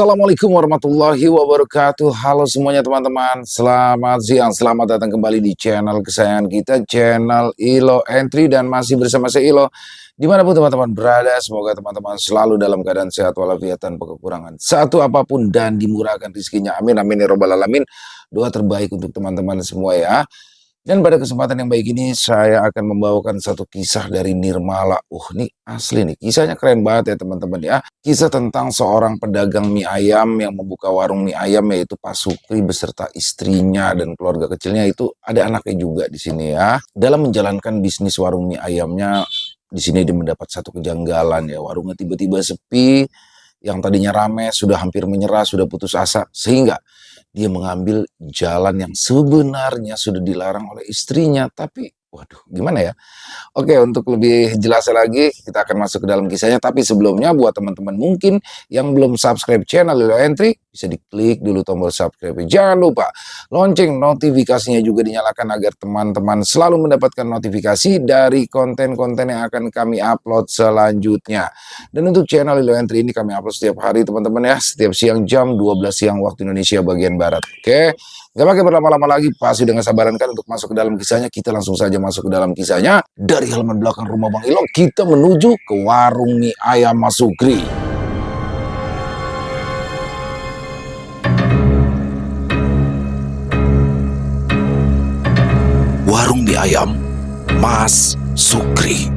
Assalamualaikum warahmatullahi wabarakatuh. Halo semuanya teman-teman. Selamat siang. Selamat datang kembali di channel kesayangan kita, channel Ilo Entry, dan masih bersama saya Ilo. Dimanapun teman-teman berada, semoga teman-teman selalu dalam keadaan sehat walafiat tanpa kekurangan satu apapun dan dimurahkan rezekinya. Amin amin ya robbal alamin. Doa terbaik untuk teman-teman semua ya. Dan pada kesempatan yang baik ini saya akan membawakan satu kisah dari Nirmala. Ini asli nih, kisahnya keren banget ya teman-teman ya. Kisah tentang seorang pedagang mie ayam yang membuka warung mie ayam, yaitu Pak Sukri beserta istrinya dan keluarga kecilnya. Itu ada anaknya juga di sini ya. Dalam menjalankan bisnis warung mie ayamnya, di sini dia mendapat satu kejanggalan ya. Warungnya tiba-tiba sepi, yang tadinya ramai sudah hampir menyerah, sudah putus asa, sehingga dia mengambil jalan yang sebenarnya sudah dilarang oleh istrinya. Tapi waduh, gimana ya? Oke, untuk lebih jelas lagi kita akan masuk ke dalam kisahnya. Tapi sebelumnya buat teman-teman mungkin yang belum subscribe channel Ilo Entry, bisa diklik dulu tombol subscribe. Jangan lupa lonceng notifikasinya juga dinyalakan agar teman-teman selalu mendapatkan notifikasi dari konten-konten yang akan kami upload selanjutnya. Dan untuk channel Ilo Entry ini kami upload setiap hari teman-teman ya, setiap siang jam 12 siang waktu Indonesia bagian Barat. Oke, gak pakai berlama-lama lagi, pasti dengan sabaran kan untuk masuk ke dalam kisahnya. Kita langsung saja masuk ke dalam kisahnya. Dari halaman belakang rumah Bang Ilo, kita menuju ke warung mie ayam Mas Sukri. Warung mie ayam Mas Sukri.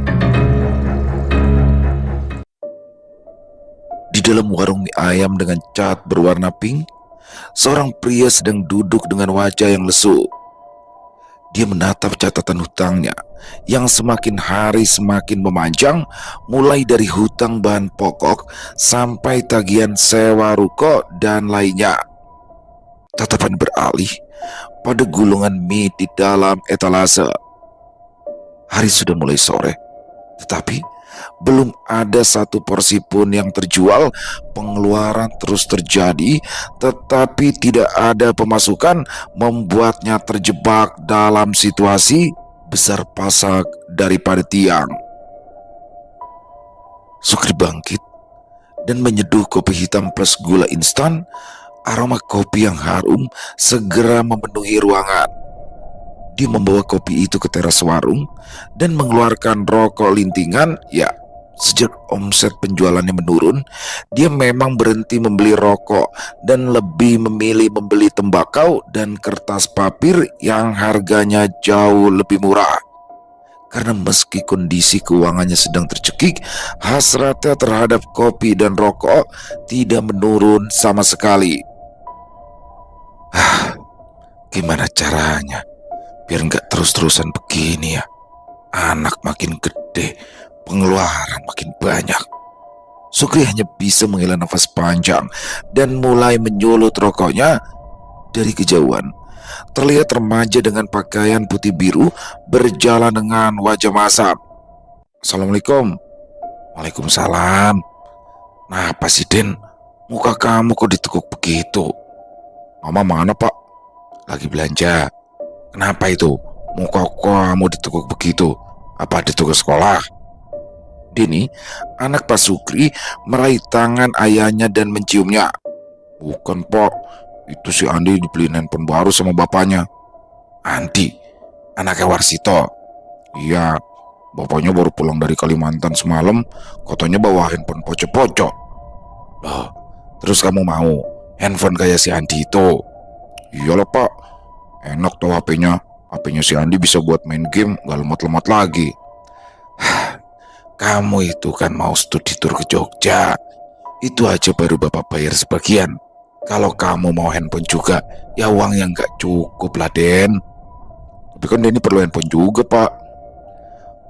Di dalam warung mie ayam dengan cat berwarna pink, seorang pria sedang duduk dengan wajah yang lesu. Dia menatap catatan hutangnya yang semakin hari semakin memanjang, mulai dari hutang bahan pokok sampai tagihan sewa ruko dan lainnya. Tatapan beralih pada gulungan mie di dalam etalase. Hari sudah mulai sore, tetapi belum ada satu porsi pun yang terjual. Pengeluaran terus terjadi, tetapi tidak ada pemasukan, membuatnya terjebak dalam situasi besar pasak daripada tiang. Sukri bangkit dan menyeduh kopi hitam plus gula instan. Aroma kopi yang harum segera memenuhi ruangan. Dia membawa kopi itu ke teras warung dan mengeluarkan rokok lintingan. Ya, sejak omset penjualannya menurun, dia memang berhenti membeli rokok dan lebih memilih membeli tembakau dan kertas papir yang harganya jauh lebih murah. Karena meski kondisi keuangannya sedang tercekik, hasratnya terhadap kopi dan rokok tidak menurun sama sekali. Gimana caranya biar nggak terus-terusan begini ya? Anak makin gede, pengeluaran makin banyak. Sukri hanya bisa menghela nafas panjang dan mulai menyulut rokoknya. Dari kejauhan terlihat remaja dengan pakaian putih biru berjalan dengan wajah masam. Assalamualaikum. Waalaikumsalam. Kenapa sih Den? Muka kamu kok ditekuk begitu? Mama mana Pak? Lagi belanja. Kenapa itu? Muka kamu ditekuk begitu? Apa ditukar sekolah? Dini, anak Pak Sukri, meraih tangan ayahnya dan menciumnya. Bukan Pak, itu si Andi dibeliin handphone baru sama bapaknya. Andi? Anaknya Warsito? Iya, bapaknya baru pulang dari Kalimantan semalam, katanya bawa handphone pocok-pocok. Loh, terus kamu mau handphone kayak si Andi itu? Iyalah Pak, enak tuh HP-nya. HP-nya si Andi bisa buat main game, gak lemot-lemot lagi. Kamu itu kan mau studi tour ke Jogja. Itu aja baru bapak bayar sebagian. Kalau kamu mau handphone juga, ya uang yang gak cukup lah Den. Tapi kan Denny perlu handphone juga Pak.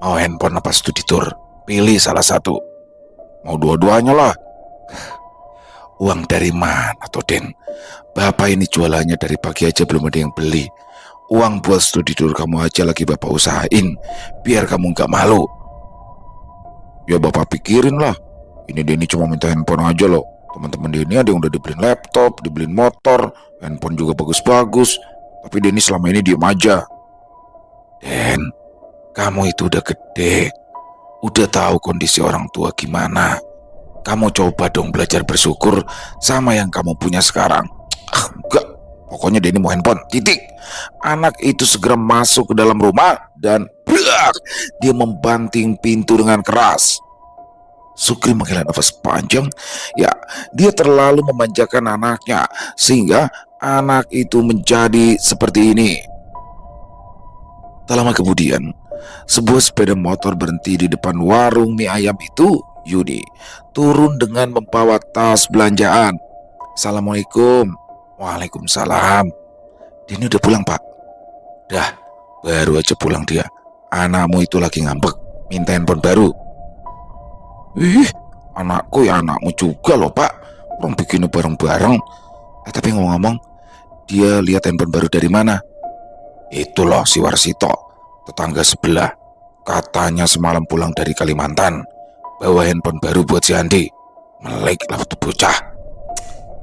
Mau handphone apa studi tour? Pilih salah satu. Mau dua-duanya lah. Uang dari mana tuh Den? Bapak ini jualannya dari pagi aja belum ada yang beli. Uang buat studi tour kamu aja lagi bapak usahain, biar kamu gak malu. Ya bapak pikirin lah. Ini Denny cuma minta handphone aja loh. Teman-teman Denny ada yang udah dibeliin laptop, dibeliin motor, handphone juga bagus-bagus. Tapi Denny selama ini diem aja. Den, kamu itu udah gede, udah tahu kondisi orang tua gimana. Kamu coba dong belajar bersyukur sama yang kamu punya sekarang. Enggak, pokoknya dia ini mau handphone, titik. Anak itu segera masuk ke dalam rumah dan brak, dia membanting pintu dengan keras. Sukri menghela nafas panjang. Ya, dia terlalu memanjakan anaknya sehingga anak itu menjadi seperti ini. Tak lama kemudian, sebuah sepeda motor berhenti di depan warung mie ayam itu. Yuni turun dengan membawa tas belanjaan. Assalamualaikum. Waalaikumsalam. Dia ini udah pulang, Pak. Dah, baru aja pulang dia. Anakmu itu lagi ngambek, minta handphone baru. Ih, anakku ya anakmu juga loh, Pak. Orang bikinnya bareng-bareng. Tapi ngomong-ngomong, dia lihat handphone baru dari mana? Itu loh si Warsito, tetangga sebelah. Katanya semalam pulang dari Kalimantan, bawa handphone baru buat si Andi. Melek lah tuh bocah.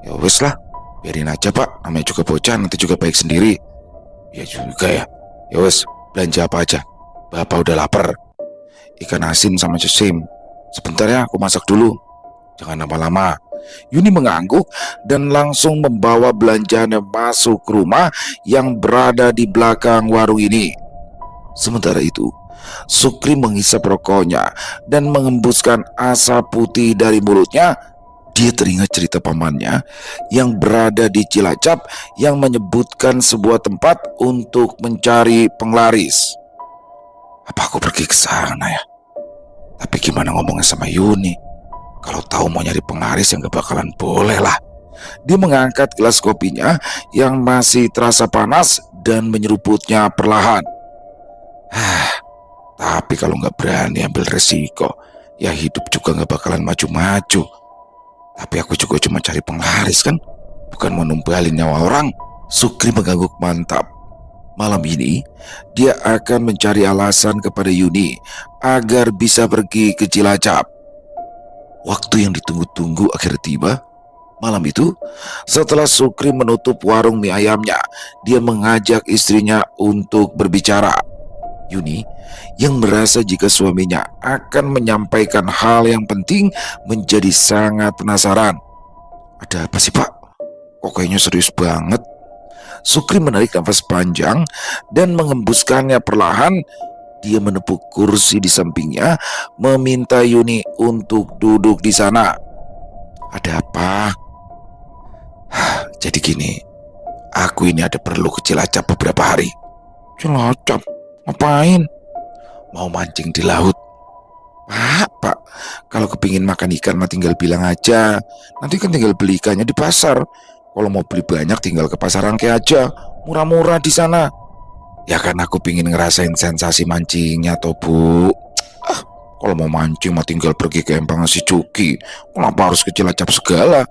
Ya wes lah, biarin aja Pak, namanya juga bocah, nanti juga baik sendiri. Ya juga ya. Ya wes, belanja apa aja? Bapak udah lapar. Ikan asin sama sesim. Sebentar ya, aku masak dulu. Jangan lama-lama. Yuni mengangguk dan langsung membawa belanjaannya masuk ke rumah yang berada di belakang warung ini. Sementara itu, Sukri menghisap rokoknya dan mengembuskan asap putih dari mulutnya. Dia teringat cerita pamannya yang berada di Cilacap yang menyebutkan sebuah tempat untuk mencari penglaris. Apa aku pergi ke sana ya? Tapi gimana ngomongnya sama Yuni? Kalau tahu mau nyari penglaris yang gak bakalan boleh lah. Dia mengangkat gelas kopinya yang masih terasa panas dan menyeruputnya perlahan. Tapi kalau gak berani ambil resiko, ya hidup juga gak bakalan maju-maju. Tapi aku juga cuma cari penglaris kan, bukan mau numbalin nyawa orang. Sukri mengangguk mantap. Malam ini, dia akan mencari alasan kepada Yuni agar bisa pergi ke Cilacap. Waktu yang ditunggu-tunggu akhirnya tiba. Malam itu, setelah Sukri menutup warung mie ayamnya, dia mengajak istrinya untuk berbicara. Yuni, yang merasa jika suaminya akan menyampaikan hal yang penting, menjadi sangat penasaran. Ada apa sih Pak? Kok kayaknya serius banget? Sukri menarik nafas panjang dan mengembuskannya perlahan. Dia menepuk kursi di sampingnya, meminta Yuni untuk duduk di sana. Ada apa? Jadi gini, aku ini ada perlu ke Cilacap beberapa hari. Cilacap? Ngapain? Mau mancing di laut. Pak, kalau kepingin makan ikan mah tinggal bilang aja. Nanti kan tinggal beli ikannya di pasar. Kalau mau beli banyak tinggal ke pasar Rangke aja. Murah-murah di sana. Ya kan aku pingin ngerasain sensasi mancingnya toh Bu. Kalau mau mancing mah tinggal pergi ke Empang si Cuki. Kenapa harus ke Cilacap segala?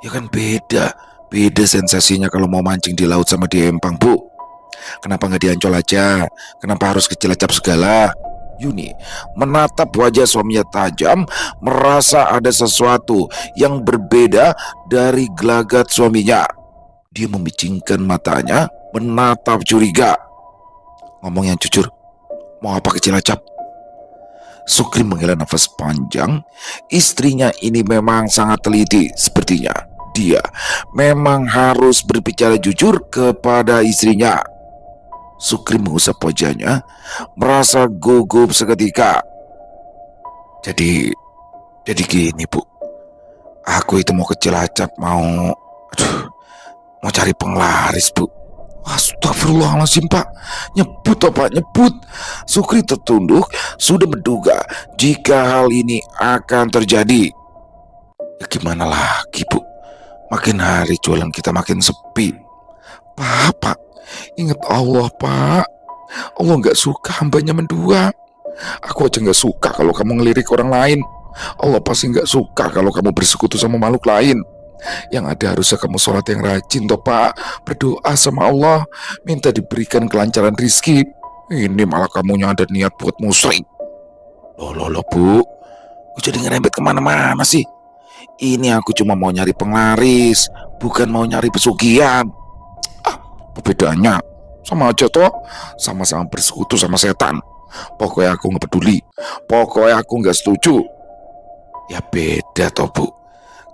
Ya kan beda sensasinya kalau mau mancing di laut sama di Empang Bu. Kenapa nggak di Ancol aja? Kenapa harus ke Cilacap segala? Yuni menatap wajah suaminya tajam, merasa ada sesuatu yang berbeda dari gelagat suaminya. Dia memicingkan matanya, menatap curiga. Ngomong yang jujur, mau apa ke Cilacap? Sukri menghela nafas panjang. Istrinya ini memang sangat teliti. Sepertinya dia memang harus berbicara jujur kepada istrinya. Sukri mengusap wajahnya, merasa gugup seketika. Jadi gini Bu, aku itu mau ke Cilacap, mau cari penglaris Bu. Astagfirullahaladzim Pak, nyebut toh Pak, nyebut. Sukri tertunduk, sudah menduga jika hal ini akan terjadi. Ya gimana lagi Bu, makin hari jualan kita makin sepi. Pak, ingat Allah Pak. Allah gak suka hambanya mendua. Aku aja gak suka kalau kamu ngelirik orang lain. Allah pasti gak suka kalau kamu bersekutu sama makhluk lain. Yang ada harusnya kamu sholat yang rajin toh Pak. Berdoa sama Allah, minta diberikan kelancaran rizki. Ini malah kamunya ada niat buat musyrik. Loh Bu, aku jadi ngerembet kemana-mana sih. Ini aku cuma mau nyari penglaris, bukan mau nyari pesugihan. Perbedaannya sama aja toh, sama-sama bersekutu sama setan. Pokoknya aku gak peduli, pokoknya aku gak setuju. Ya beda toh Bu.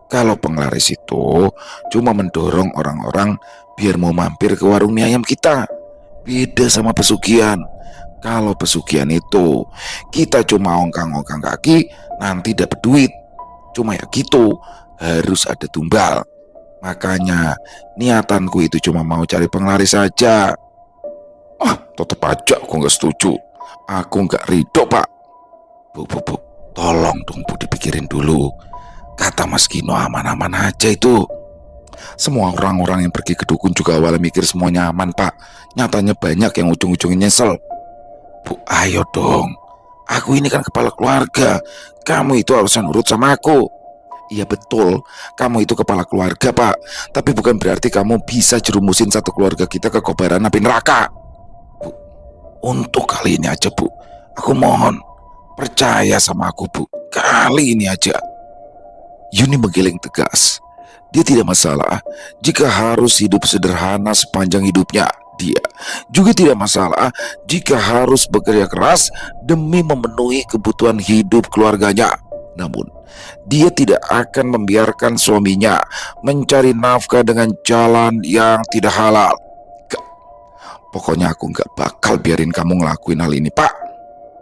Kalau penglaris itu cuma mendorong orang-orang biar mau mampir ke warung mie ayam kita. Beda sama pesugihan. Kalau pesugihan itu kita cuma ongkang-ongkang kaki nanti dapat duit. Cuma ya gitu, harus ada tumbal. Makanya niatanku itu cuma mau cari penglaris saja. Ah, tetep aja aku nggak setuju. Aku nggak ridho Pak. Bu, tolong dong Bu dipikirin dulu. Kata Mas Gino aman-aman aja itu. Semua orang-orang yang pergi ke dukun juga awalnya mikir semuanya aman Pak. Nyatanya banyak yang ujung-ujungnya nyesel. Bu, ayo dong. Aku ini kan kepala keluarga. Kamu itu harusnya nurut sama aku. Iya betul, kamu itu kepala keluarga Pak. Tapi bukan berarti kamu bisa jerumusin satu keluarga kita ke kobaran api neraka. Bu, untuk kali ini aja Bu. Aku mohon, percaya sama aku Bu. Kali ini aja. Yuni menggeleng tegas. Dia tidak masalah jika harus hidup sederhana sepanjang hidupnya. Dia juga tidak masalah jika harus bekerja keras demi memenuhi kebutuhan hidup keluarganya. Namun, dia tidak akan membiarkan suaminya mencari nafkah dengan jalan yang tidak halal. Pokoknya aku gak bakal biarin kamu ngelakuin hal ini, Pak.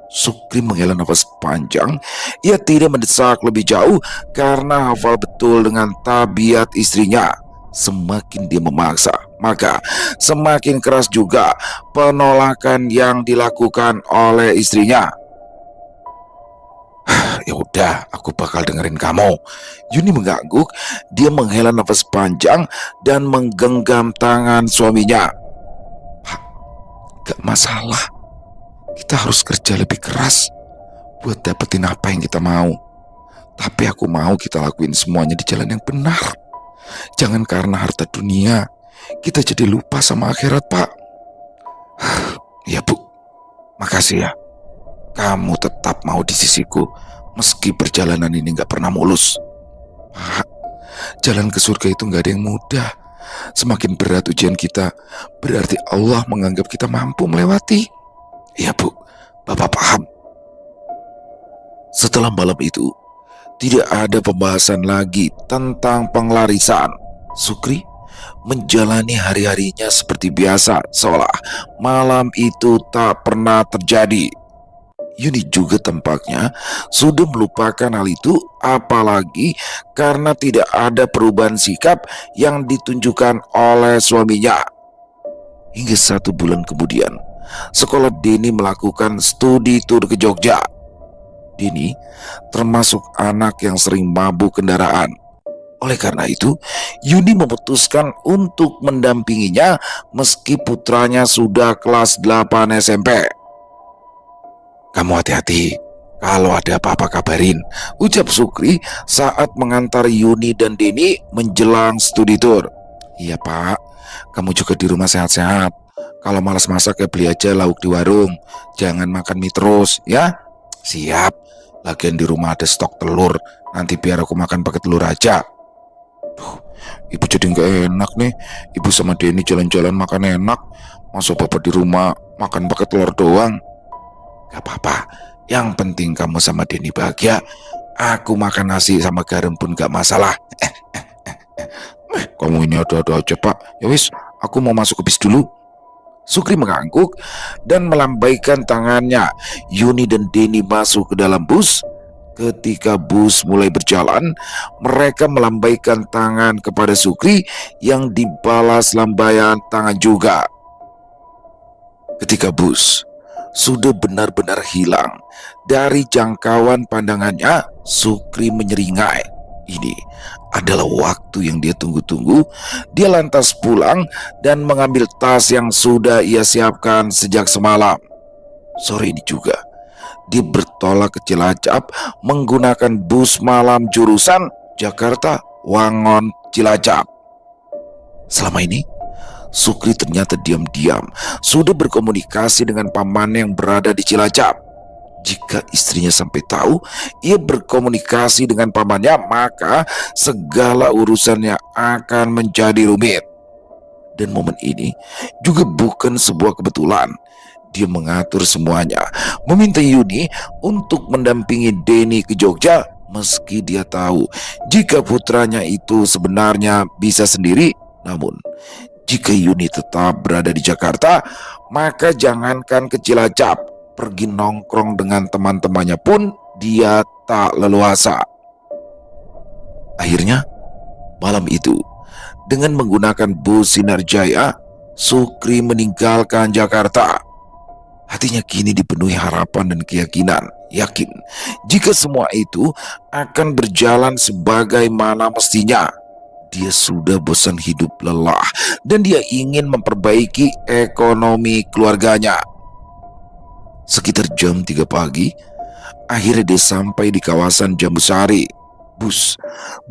Sukri menghela nafas panjang. Ia tidak mendesak lebih jauh karena hafal betul dengan tabiat istrinya. Semakin dia memaksa, maka semakin keras juga penolakan yang dilakukan oleh istrinya. Ya udah, aku bakal dengerin kamu. Yuni mengangguk. Dia menghela nafas panjang dan menggenggam tangan suaminya. Pak, gak masalah. Kita harus kerja lebih keras buat dapetin apa yang kita mau. Tapi aku mau kita lakuin semuanya di jalan yang benar. Jangan karena harta dunia kita jadi lupa sama akhirat, Pak. Ya Bu, makasih ya. Kamu tetap mau di sisiku meski perjalanan ini gak pernah mulus. Pak, jalan ke surga itu gak ada yang mudah. Semakin berat ujian kita, berarti Allah menganggap kita mampu melewati. Ya Bu, Bapak paham. Setelah malam itu, tidak ada pembahasan lagi tentang penglarisan. Sukri menjalani hari-harinya seperti biasa, seolah malam itu tak pernah terjadi. Yuni juga tampaknya sudah melupakan hal itu, apalagi karena tidak ada perubahan sikap yang ditunjukkan oleh suaminya. Hingga 1 bulan kemudian, sekolah Denny melakukan studi tur ke Jogja. Denny termasuk anak yang sering mabuk kendaraan. Oleh karena itu, Yuni memutuskan untuk mendampinginya meski putranya sudah kelas 8 SMP. Kamu hati-hati, kalau ada apa-apa kabarin, ucap Sukri saat mengantar Yuni dan Denny menjelang studi tur. Iya Pak, kamu juga di rumah sehat-sehat. Kalau malas masak ya beli aja lauk di warung. Jangan makan mie terus ya. Siap. Lagian di rumah ada stok telur. Nanti biar aku makan pakai telur aja. Ibu jadi gak enak nih. Ibu sama Denny jalan-jalan makan enak. Masa bapak di rumah makan pakai telur doang? Gak apa-apa. Yang penting kamu sama Denny bahagia. Aku makan nasi sama garam pun gak masalah. Kamu ini ada-ada aja Pak. Ya wis, aku mau masuk ke bis dulu. Sukri mengangguk dan melambaikan tangannya. Yuni dan Denny masuk ke dalam bus. Ketika bus mulai berjalan, mereka melambaikan tangan kepada Sukri yang dibalas lambaian tangan juga. Ketika bus sudah benar-benar hilang dari jangkauan pandangannya, Sukri menyeringai. Ini adalah waktu yang dia tunggu-tunggu. Dia lantas pulang dan mengambil tas yang sudah ia siapkan sejak semalam. Sore ini juga, dia bertolak ke Cilacap menggunakan bus malam jurusan Jakarta Wangon Cilacap. Selama ini, Sukri ternyata diam-diam sudah berkomunikasi dengan pamannya yang berada di Cilacap. Jika istrinya sampai tahu ia berkomunikasi dengan pamannya, maka segala urusannya akan menjadi rumit. Dan momen ini juga bukan sebuah kebetulan. Dia mengatur semuanya, meminta Yuni untuk mendampingi Denny ke Jogja Meski dia tahu jika putranya itu sebenarnya bisa sendiri, namun jika Yuni tetap berada di Jakarta, maka jangankan ke Cilacap, pergi nongkrong dengan teman-temannya pun dia tak leluasa. Akhirnya, malam itu, dengan menggunakan bus Sinarjaya, Sukri meninggalkan Jakarta. Hatinya kini dipenuhi harapan dan keyakinan, yakin jika semua itu akan berjalan sebagaimana mestinya. Dia sudah bosan hidup lelah dan dia ingin memperbaiki ekonomi keluarganya. Sekitar jam 3 pagi, akhirnya dia sampai di kawasan Jambusari. Bus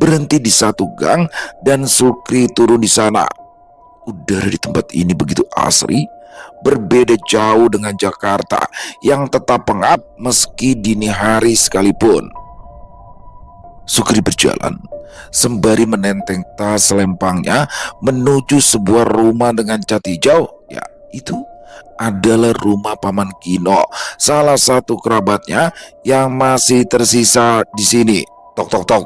berhenti di satu gang dan Sukri turun di sana. Udara di tempat ini begitu asri, berbeda jauh dengan Jakarta yang tetap pengap meski dini hari sekalipun. Sukri berjalan sembari menenteng tas lempangnya menuju sebuah rumah dengan cat hijau. Ya, itu adalah rumah Paman Gino, salah satu kerabatnya yang masih tersisa di sini. Tok tok tok.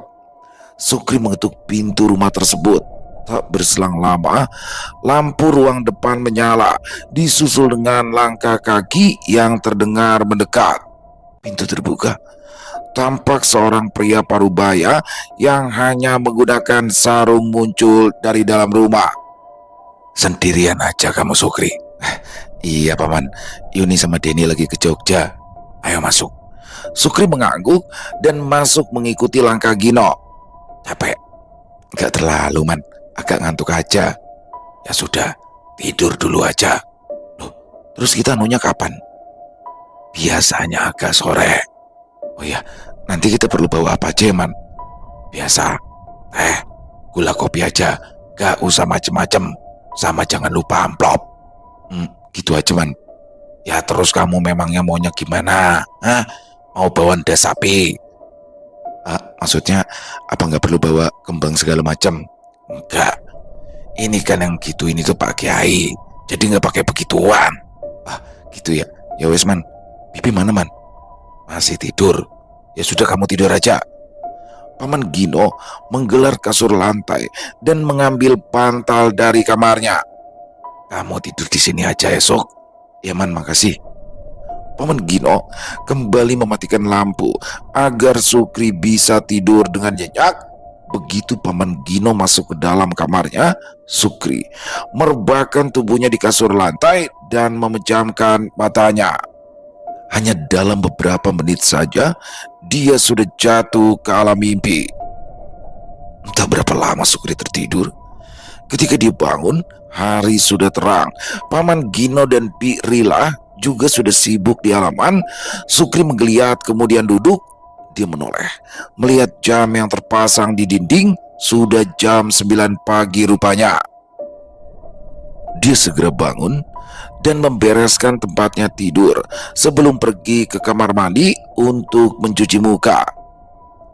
Sukri mengetuk pintu rumah tersebut. Tak berselang lama, lampu ruang depan menyala, disusul dengan langkah kaki yang terdengar mendekat. Pintu terbuka. Tampak seorang pria parubaya yang hanya menggunakan sarung muncul dari dalam rumah. Sendirian aja kamu, Sukri? Iya, Paman. Yuni sama Denny lagi ke Jogja. Ayo masuk. Sukri mengangguk dan masuk mengikuti langkah Gino. Capek? Gak terlalu, Man. Agak ngantuk aja. Ya sudah, tidur dulu aja. Loh, terus kita nunya kapan? Biasanya agak sore. Oh ya, nanti kita perlu bawa apa aja, Man? Biasa, gula kopi aja. Gak usah macem-macem. Sama jangan lupa amplop. Gitu aja, Man. Ya terus kamu memangnya maunya gimana? Hah? Mau bawa das sapi? Maksudnya apa nggak perlu bawa kembang segala macam? Enggak. Ini kan yang gitu ini tuh Pak Kiai. Jadi nggak pakai begituan. Gitu ya. Ya wes, Man. Bibi mana, Man? Masih tidur. Ya sudah, kamu tidur aja. Paman Gino menggelar kasur lantai dan mengambil bantal dari kamarnya. Kamu tidur di sini aja esok. Ya, Man, makasih. Paman Gino kembali mematikan lampu agar Sukri bisa tidur dengan nyenyak. Begitu Paman Gino masuk ke dalam kamarnya, Sukri merebahkan tubuhnya di kasur lantai dan memejamkan matanya. Hanya dalam beberapa menit saja, dia sudah jatuh ke alam mimpi. Entah berapa lama Sukri tertidur. Ketika dia bangun, hari sudah terang. Paman Gino dan Bi Rila juga sudah sibuk di halaman. Sukri menggeliat kemudian duduk. Dia menoleh, melihat jam yang terpasang di dinding. Sudah jam 9 pagi rupanya. Dia segera bangun dan membereskan tempatnya tidur sebelum pergi ke kamar mandi untuk mencuci muka.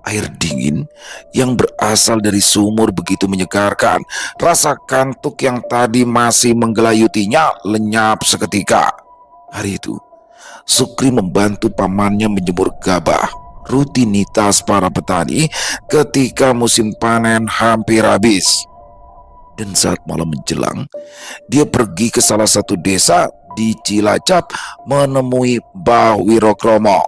Air dingin yang berasal dari sumur begitu menyegarkan. Rasa kantuk yang tadi masih menggelayutinya lenyap seketika. Hari itu, Sukri membantu pamannya menjemur gabah, rutinitas para petani ketika musim panen hampir habis. Dan saat malam menjelang, dia pergi ke salah satu desa di Cilacap menemui Mbah Wirokromo.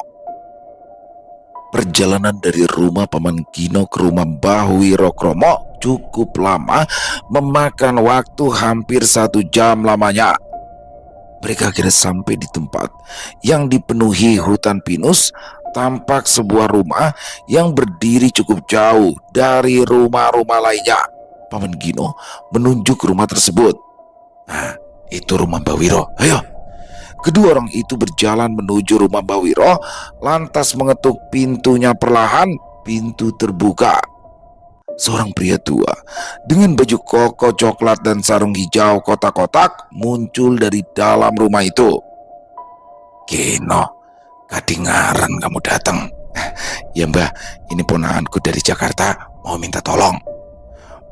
Perjalanan dari rumah Paman Gino ke rumah Mbah Wirokromo cukup lama, memakan waktu hampir 1 jam lamanya. Mereka akhirnya sampai di tempat yang dipenuhi hutan pinus. Tampak sebuah rumah yang berdiri cukup jauh dari rumah-rumah lainnya. Paman Gino menunjuk rumah tersebut. Nah, itu rumah Mbah Wiro. Ayo. Kedua orang itu berjalan menuju rumah Mbah Wiro, lantas mengetuk pintunya perlahan. Pintu terbuka. Seorang pria tua dengan baju koko coklat dan sarung hijau kotak-kotak muncul dari dalam rumah itu. Gino, kadingaran kamu datang. Ya, Mbah, ini ponakanku dari Jakarta, mau minta tolong.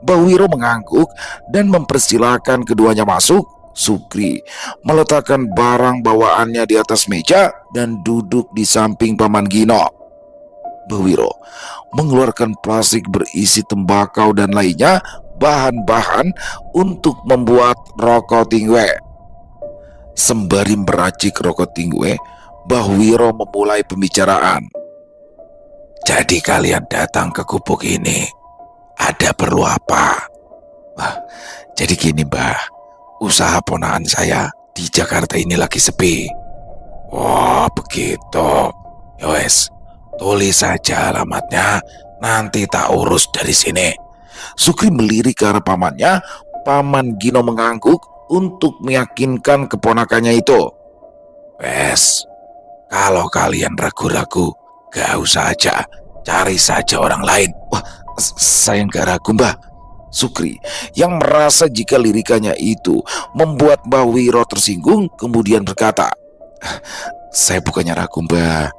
Mbah Wiro mengangguk dan mempersilahkan keduanya masuk. Sukri meletakkan barang bawaannya di atas meja dan duduk di samping Paman Gino. Mbah Wiro mengeluarkan plastik berisi tembakau dan lainnya bahan-bahan untuk membuat rokok tingwe. Sembari meracik rokok tingwe, Mbah Wiro memulai pembicaraan. Jadi kalian datang ke gubuk ini, ada perlu apa? Wah, jadi gini Mbah, usaha ponakan saya di Jakarta ini lagi sepi. Wah, begitu. Yowes, tulis saja alamatnya, nanti tak urus dari sini. Sukri melirik ke arah pamannya. Paman Gino mengangguk untuk meyakinkan keponakannya itu. Wes, kalau kalian ragu-ragu, gak usah aja, cari saja orang lain. Wah, saya nggak ragu Mbah. Sukri yang merasa jika lirikannya itu membuat Mbah Wiro tersinggung kemudian berkata, saya bukannya ragu Mbah,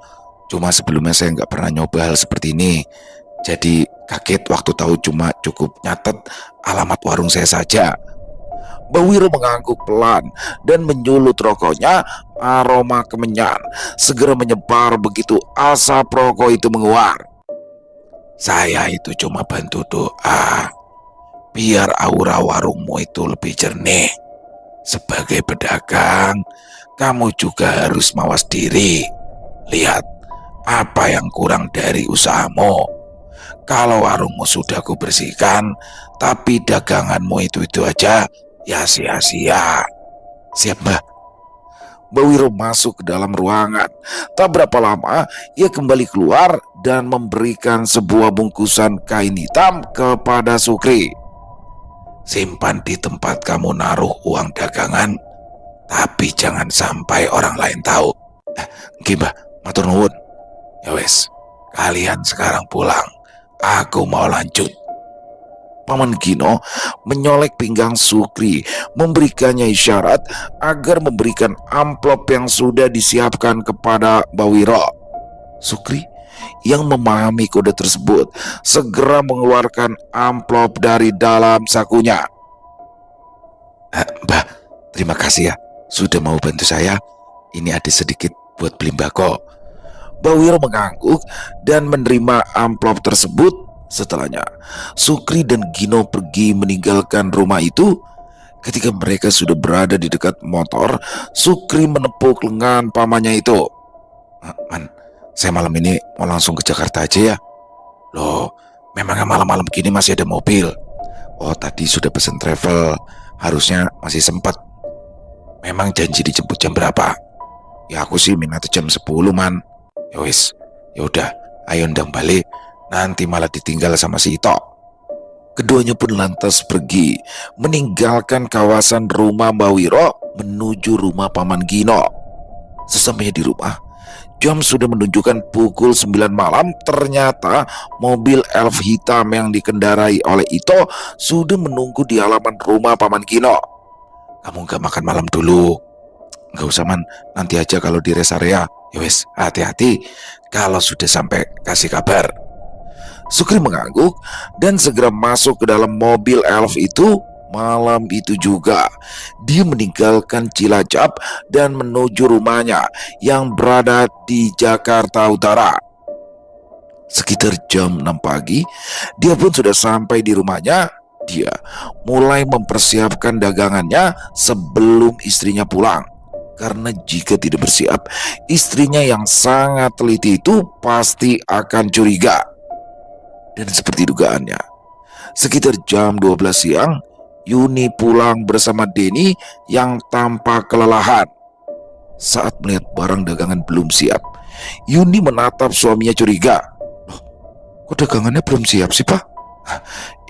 cuma sebelumnya saya nggak pernah nyoba hal seperti ini. Jadi kaget waktu tahu cuma cukup nyatet alamat warung saya saja. Mbah Wiro mengangguk pelan dan menyulut rokoknya. Aroma kemenyan segera menyebar begitu asap rokok itu menguar. Saya itu cuma bantu doa, biar aura warungmu itu lebih jernih. Sebagai pedagang, kamu juga harus mawas diri. Lihat apa yang kurang dari usahamu. Kalau warungmu sudah kubersihkan, tapi daganganmu itu aja, ya sia-sia. Siap Mbah. Mbah Wiro masuk ke dalam ruangan. Tak berapa lama ia kembali keluar dan memberikan sebuah bungkusan kain hitam kepada Sukri. Simpan di tempat kamu naruh uang dagangan, tapi jangan sampai orang lain tahu. Nggih Mbah, matur nuwun. Ya wes, kalian sekarang pulang. Aku mau lanjut. Paman Gino menyolek pinggang Sukri, memberikannya isyarat agar memberikan amplop yang sudah disiapkan kepada Mbah Wiro. Sukri yang memahami kode tersebut segera mengeluarkan amplop dari dalam sakunya. Mbah, terima kasih ya sudah mau bantu saya. Ini ada sedikit buat beli mbako. Mbah Wiro mengangguk dan menerima amplop tersebut. Setelahnya, Sukri dan Gino pergi meninggalkan rumah itu. Ketika mereka sudah berada di dekat motor, Sukri menepuk lengan pamannya itu. Man, saya malam ini mau langsung ke Jakarta aja ya. Loh, memangnya malam-malam gini masih ada mobil? Oh, tadi sudah pesen travel, harusnya masih sempat. Memang janji dijemput jam berapa? Ya aku sih minat jam 10 man. Yowis, yaudah, ayo ndang balik. Nanti malah ditinggal sama si Ito. Keduanya pun lantas pergi, meninggalkan kawasan rumah Mbah Wiro menuju rumah Paman Gino. Sesampainya di rumah, jam sudah menunjukkan pukul 9 malam. Ternyata mobil elf hitam yang dikendarai oleh Ito sudah menunggu di halaman rumah Paman Gino. Kamu gak makan malam dulu? Gak usah man, nanti aja kalau di rest area. Yowes, hati-hati, kalau sudah sampai kasih kabar. Sukri mengangguk dan segera masuk ke dalam mobil elf itu. Malam itu juga dia meninggalkan Cilacap dan menuju rumahnya yang berada di Jakarta Utara. Sekitar jam 6 pagi dia pun sudah sampai di rumahnya. Dia mulai mempersiapkan dagangannya sebelum istrinya pulang. Karena jika tidak bersiap, istrinya yang sangat teliti itu pasti akan curiga. Dan seperti dugaannya, sekitar jam 12 siang, Yuni pulang bersama Denny yang tampak kelelahan. Saat melihat barang dagangan belum siap, Yuni menatap suaminya curiga. Loh, kok dagangannya belum siap sih Pak?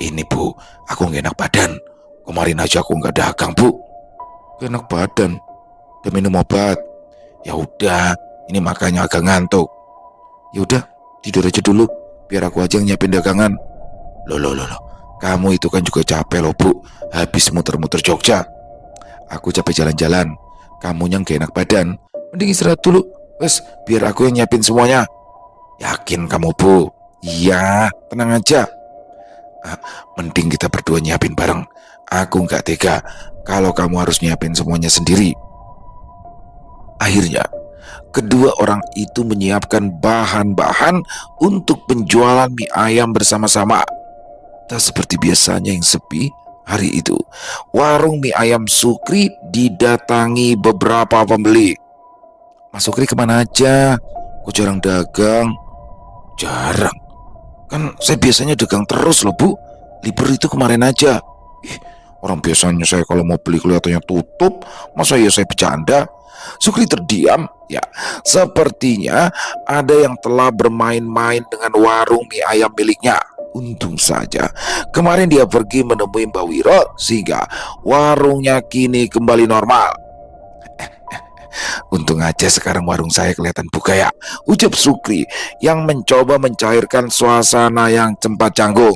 Ini Bu, aku gak enak badan. Kemarin aja aku gak dagang Bu. Gak enak badan? Udah minum obat? Ya udah, ini makanya agak ngantuk. Ya udah, tidur aja dulu. Biar aku aja nyiapin dagangan. Loh, kamu itu kan juga capek loh Bu, habis muter-muter Jogja. Aku capek jalan-jalan, kamunya gak enak badan. Mending istirahat dulu, wes biar aku yang nyiapin semuanya. Yakin kamu Bu? Iya, tenang aja. Mending kita berdua nyiapin bareng. Aku gak tega kalau kamu harus nyiapin semuanya sendiri. Akhirnya Kedua orang itu menyiapkan bahan-bahan untuk penjualan mie ayam bersama-sama. Tak seperti biasanya yang sepi, hari itu warung mie ayam Sukri didatangi beberapa pembeli. Mas Sukri kemana aja? Kok jarang dagang? Jarang. Kan saya biasanya dagang terus loh bu. Libur itu kemarin aja. Ih, orang biasanya saya kalau mau beli kelihatannya tutup. Masa ya saya bercanda? Sukri terdiam. Ya, sepertinya ada yang telah bermain-main dengan warung mie ayam miliknya. Untung saja kemarin dia pergi menemui Mbak Wiro sehingga warungnya kini kembali normal. Untung aja sekarang warung saya kelihatan buka ya, ucap Sukri yang mencoba mencairkan suasana yang sempat canggung.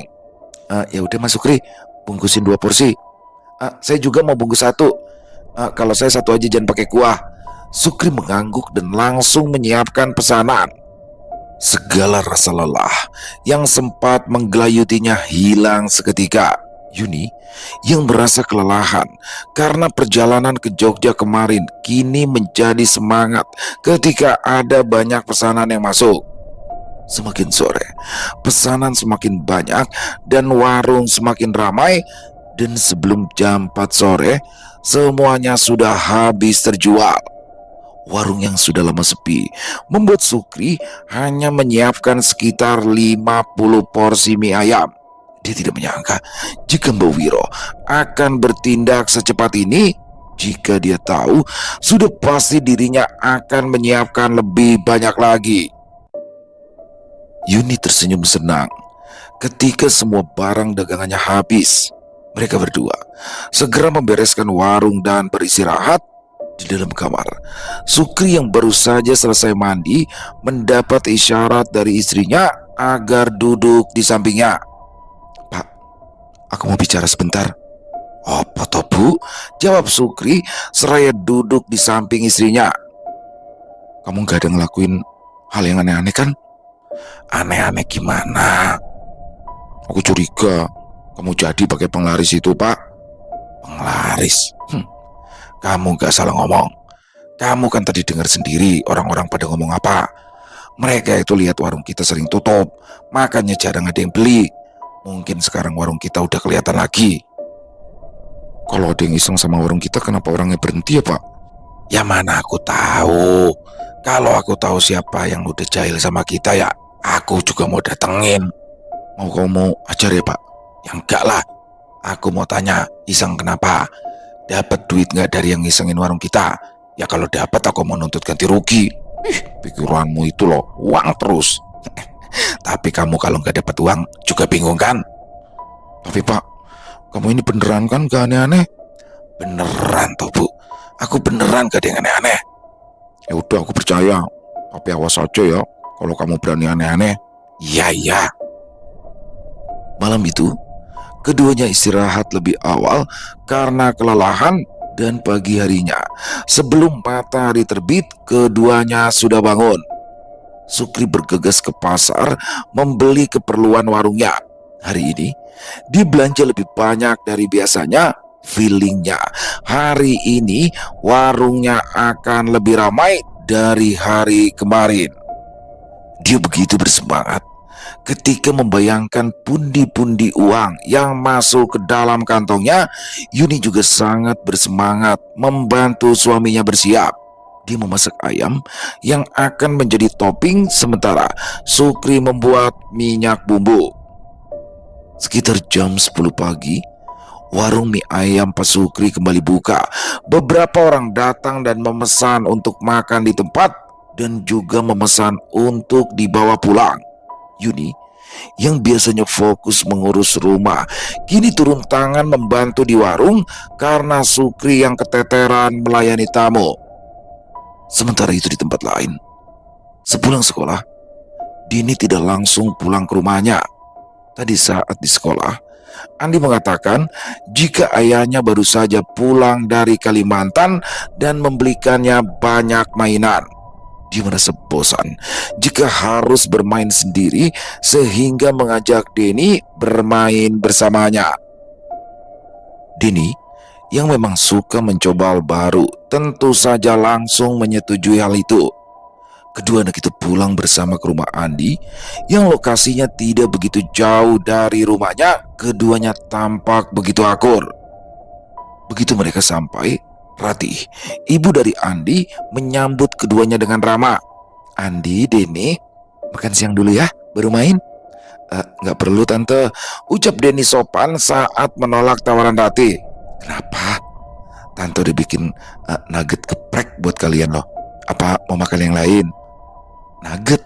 Ya udah Mas Sukri, bungkusin 2 porsi. Saya juga mau bungkus 1. Kalau saya 1 aja, jangan pakai kuah. Sukri mengangguk dan langsung menyiapkan pesanan. Segala rasa lelah yang sempat menggelayutinya hilang seketika. Yuni yang merasa kelelahan karena perjalanan ke Jogja kemarin kini menjadi semangat ketika ada banyak pesanan yang masuk. Semakin sore, pesanan semakin banyak dan warung semakin ramai, dan sebelum jam 4 sore semuanya sudah habis terjual. Warung yang sudah lama sepi membuat Sukri hanya menyiapkan sekitar 50 porsi mie ayam. Dia tidak menyangka jika Mbak Wiro akan bertindak secepat ini. Jika dia tahu, sudah pasti dirinya akan menyiapkan lebih banyak lagi. Yuni tersenyum senang ketika semua barang dagangannya habis. Mereka berdua segera membereskan warung dan beristirahat di dalam kamar. Sukri yang baru saja selesai mandi mendapat isyarat dari istrinya agar duduk di sampingnya. Pak, aku mau bicara sebentar. Apa toh bu? Jawab Sukri seraya duduk di samping istrinya. Kamu gak ada ngelakuin hal yang aneh-aneh kan? Aneh-aneh gimana? Aku curiga kamu jadi pakai penglaris itu pak. Penglaris? Kamu gak salah ngomong. Kamu kan tadi dengar sendiri orang-orang pada ngomong apa. Mereka itu lihat warung kita sering tutup, makanya jarang ada yang beli. Mungkin sekarang warung kita udah kelihatan lagi. Kalau ada yang iseng sama warung kita, kenapa orangnya berhenti ya pak? Ya mana aku tahu. Kalau aku tahu siapa yang udah jahil sama kita ya, aku juga mau datengin. Mau kamu ajar ya pak? Ya enggak lah. Aku mau tanya, iseng kenapa? Dapat duit nggak dari yang ngisengin warung kita? Ya kalau dapat aku mau nuntut ganti rugi. Pikiranmu itu loh, uang terus. Tapi kamu kalau nggak dapat uang juga bingung kan? Tapi pak, kamu ini beneran kan gak aneh-aneh? Beneran toh bu, aku beneran gak ada yang aneh-aneh. Ya udah aku percaya, tapi awas aja ya kalau kamu berani aneh-aneh. Iya. Malam itu keduanya istirahat lebih awal karena kelelahan, dan pagi harinya sebelum matahari terbit keduanya sudah bangun. Sukri bergegas ke pasar membeli keperluan warungnya. Hari ini dia belanja lebih banyak dari biasanya. Feelingnya hari ini warungnya akan lebih ramai dari hari kemarin. Dia begitu bersemangat ketika membayangkan pundi-pundi uang yang masuk ke dalam kantongnya. Yuni juga sangat bersemangat membantu suaminya bersiap. Dia memasak ayam yang akan menjadi topping, sementara Sukri membuat minyak bumbu. Sekitar jam 10 pagi, warung mie ayam Pak Sukri kembali buka. Beberapa orang datang dan memesan untuk makan di tempat dan juga memesan untuk dibawa pulang. Yuni yang biasanya fokus mengurus rumah kini turun tangan membantu di warung karena Sukri yang keteteran melayani tamu. Sementara itu di tempat lain, sepulang sekolah, Dini tidak langsung pulang ke rumahnya. Tadi saat di sekolah, Andi mengatakan jika ayahnya baru saja pulang dari Kalimantan dan membelikannya banyak mainan. Dia merasa bosan jika harus bermain sendiri sehingga mengajak Deni bermain bersamanya. Deni yang memang suka mencoba hal baru tentu saja langsung menyetujui hal itu. Kedua anak itu pulang bersama ke rumah Andi yang lokasinya tidak begitu jauh dari rumahnya. Keduanya tampak begitu akur. Begitu mereka sampai, Ratih, ibu dari Andi, menyambut keduanya dengan ramah. "Andi, Denny, makan siang dulu ya, baru main." Nggak perlu tante, ucap Denny sopan saat menolak tawaran Ratih. "Kenapa? Tante udah bikin nugget geprek buat kalian loh. Apa mau makan yang lain?" "Nugget?"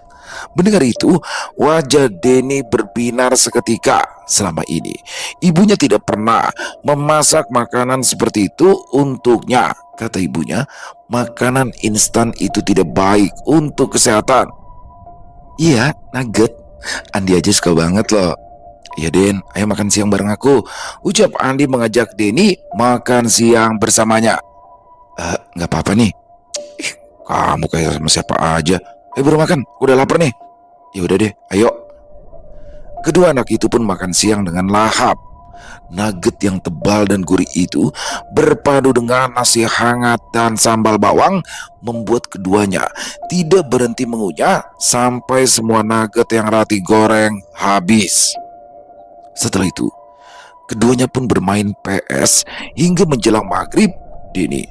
Mendengar itu, wajah Denny berbinar seketika. Selama ini, ibunya tidak pernah memasak makanan seperti itu untuknya. Kata ibunya, makanan instan itu tidak baik untuk kesehatan. "Iya, nugget. Andi aja suka banget loh." "Ya Den, ayo makan siang bareng aku," ucap Andi mengajak Denny makan siang bersamanya. Nggak apa-apa nih." "Ih, kamu kayak sama siapa aja. Ayo baru makan, udah lapar nih." "Ya udah deh, ayo." Kedua anak itu pun makan siang dengan lahap. Nugget yang tebal dan gurih itu berpadu dengan nasi hangat dan sambal bawang membuat keduanya tidak berhenti mengunyah sampai semua nugget yang Ratih goreng habis. Setelah itu, keduanya pun bermain PS hingga menjelang maghrib. Denny,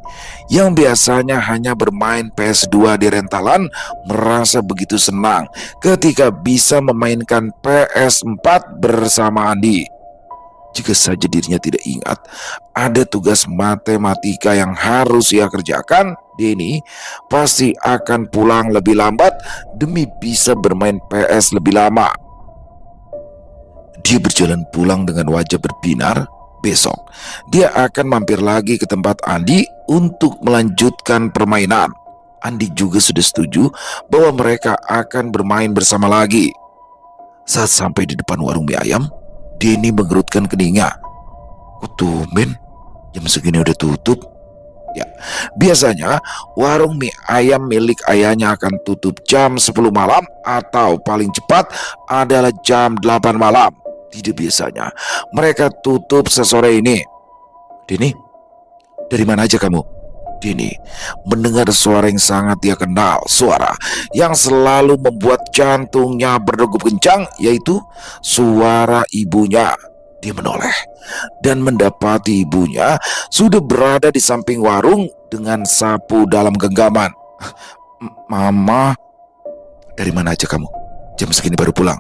yang biasanya hanya bermain PS2 di rentalan, merasa begitu senang ketika bisa memainkan PS4 bersama Andi. Jika saja dirinya tidak ingat ada tugas matematika yang harus ia kerjakan, Denny pasti akan pulang lebih lambat demi bisa bermain PS lebih lama. Dia berjalan pulang dengan wajah berbinar. Besok, dia akan mampir lagi ke tempat Andi untuk melanjutkan permainan. Andi juga sudah setuju bahwa mereka akan bermain bersama lagi. Saat sampai di depan warung mie ayam, Denny mengerutkan keningnya. "Kok tumben? Jam segini udah tutup?" Ya, biasanya warung mie ayam milik ayahnya akan tutup jam 10 malam atau paling cepat adalah jam 8 malam. Tidak biasanya mereka tutup sesore ini. "Denny, dari mana aja kamu?" Denny mendengar suara yang sangat dia kenal, suara yang selalu membuat jantungnya berdegup kencang, yaitu suara ibunya. Dia menoleh dan mendapati ibunya sudah berada di samping warung dengan sapu dalam genggaman. "Mama, dari mana aja kamu? Jam segini baru pulang."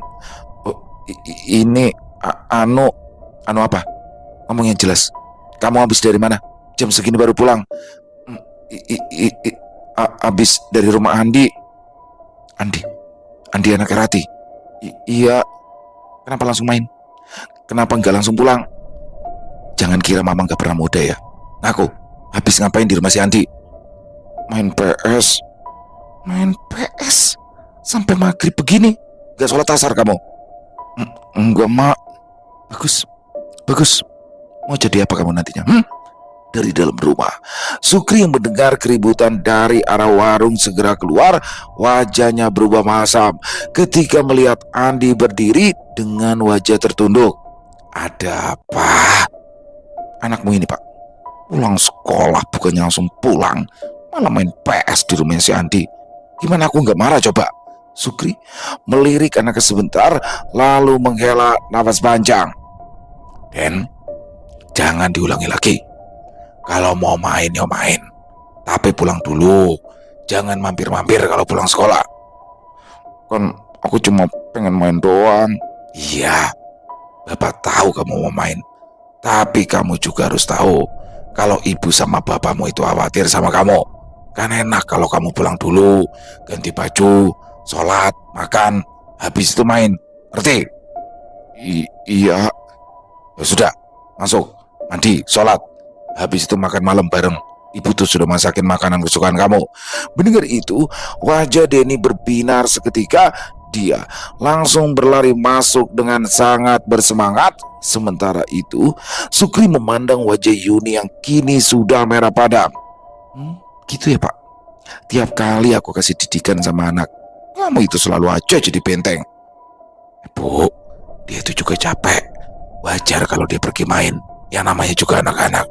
"Ini anu apa? Ngomong yang jelas. Kamu habis dari mana? Jam segini baru pulang." Habis dari rumah Andi." Andi anak Ratih?" Iya." "Kenapa langsung main? Kenapa nggak langsung pulang?" "Jangan kira mama nggak pernah muda ya. Aku habis ngapain di rumah si Andi?" "Main PS." "Main PS? Sampai maghrib begini? Gak sholat asar kamu?" Enggak mak." Bagus. Mau jadi apa kamu nantinya?" Dari dalam rumah, Sukri yang mendengar keributan dari arah warung segera keluar. Wajahnya berubah masam ketika melihat Andi berdiri dengan wajah tertunduk. "Ada apa?" "Anakmu ini pak, pulang sekolah bukannya langsung pulang, malah main PS di rumah si Andi. Gimana aku nggak marah coba?" Sukri melirik anaknya sebentar lalu menghela nafas panjang. "Den, jangan diulangi lagi. Kalau mau main ya main, tapi pulang dulu. Jangan mampir-mampir kalau pulang sekolah." "Kan aku cuma pengen main doang." "Iya, Bapak tahu kamu mau main. Tapi kamu juga harus tahu kalau ibu sama bapakmu itu khawatir sama kamu. Kan enak kalau kamu pulang dulu, ganti baju, sholat, makan, habis itu main. Ngerti?" Iya." "Ya sudah, masuk, mandi, sholat. Habis itu makan malam bareng. Ibu tuh sudah masakin makanan kesukaan kamu." Mendengar itu, wajah Denny berbinar seketika. Dia langsung berlari masuk dengan sangat bersemangat. Sementara itu, Sukri memandang wajah Yuni yang kini sudah merah padam. Gitu ya pak, tiap kali aku kasih didikan sama anak, kamu itu selalu aja jadi benteng." "Bu, dia itu juga capek. Wajar kalau dia pergi main. Yang namanya juga anak-anak."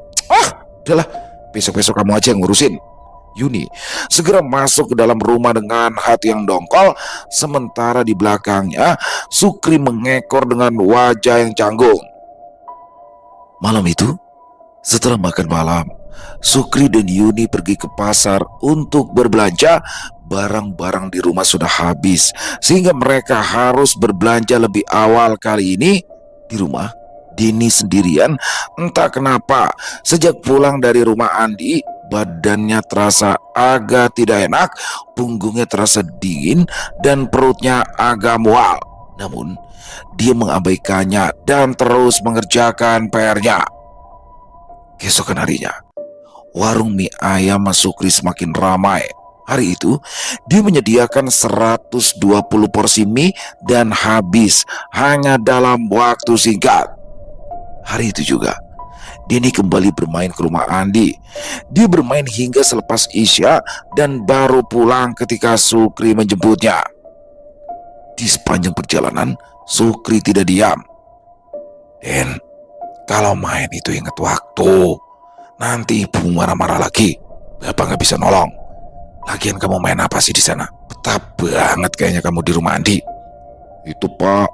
"Udahlah, besok-besok kamu aja yang ngurusin." Yuni segera masuk ke dalam rumah dengan hati yang dongkol, sementara di belakangnya Sukri mengekor dengan wajah yang canggung. Malam itu, setelah makan malam, Sukri dan Yuni pergi ke pasar untuk berbelanja. Barang-barang di rumah sudah habis, sehingga mereka harus berbelanja lebih awal. Kali ini di rumah, Dini sendirian. Entah kenapa, sejak pulang dari rumah Andi, badannya terasa agak tidak enak, punggungnya terasa dingin, dan perutnya agak mual. Namun, dia mengabaikannya dan terus mengerjakan PR-nya. Keesokan harinya, warung mie ayam Mas Sukri semakin ramai. Hari itu, dia menyediakan 120 porsi mie dan habis hanya dalam waktu singkat. Hari itu juga, Dini kembali bermain ke rumah Andi. Dia bermain hingga selepas Isya dan baru pulang ketika Sukri menjemputnya. Di sepanjang perjalanan, Sukri tidak diam. Den, kalau main itu ingat waktu. Nanti ibu marah-marah lagi. Bapak nggak bisa nolong. Lagian kamu main apa sih di sana? Betah banget kayaknya kamu di rumah Andi. Itu Pak,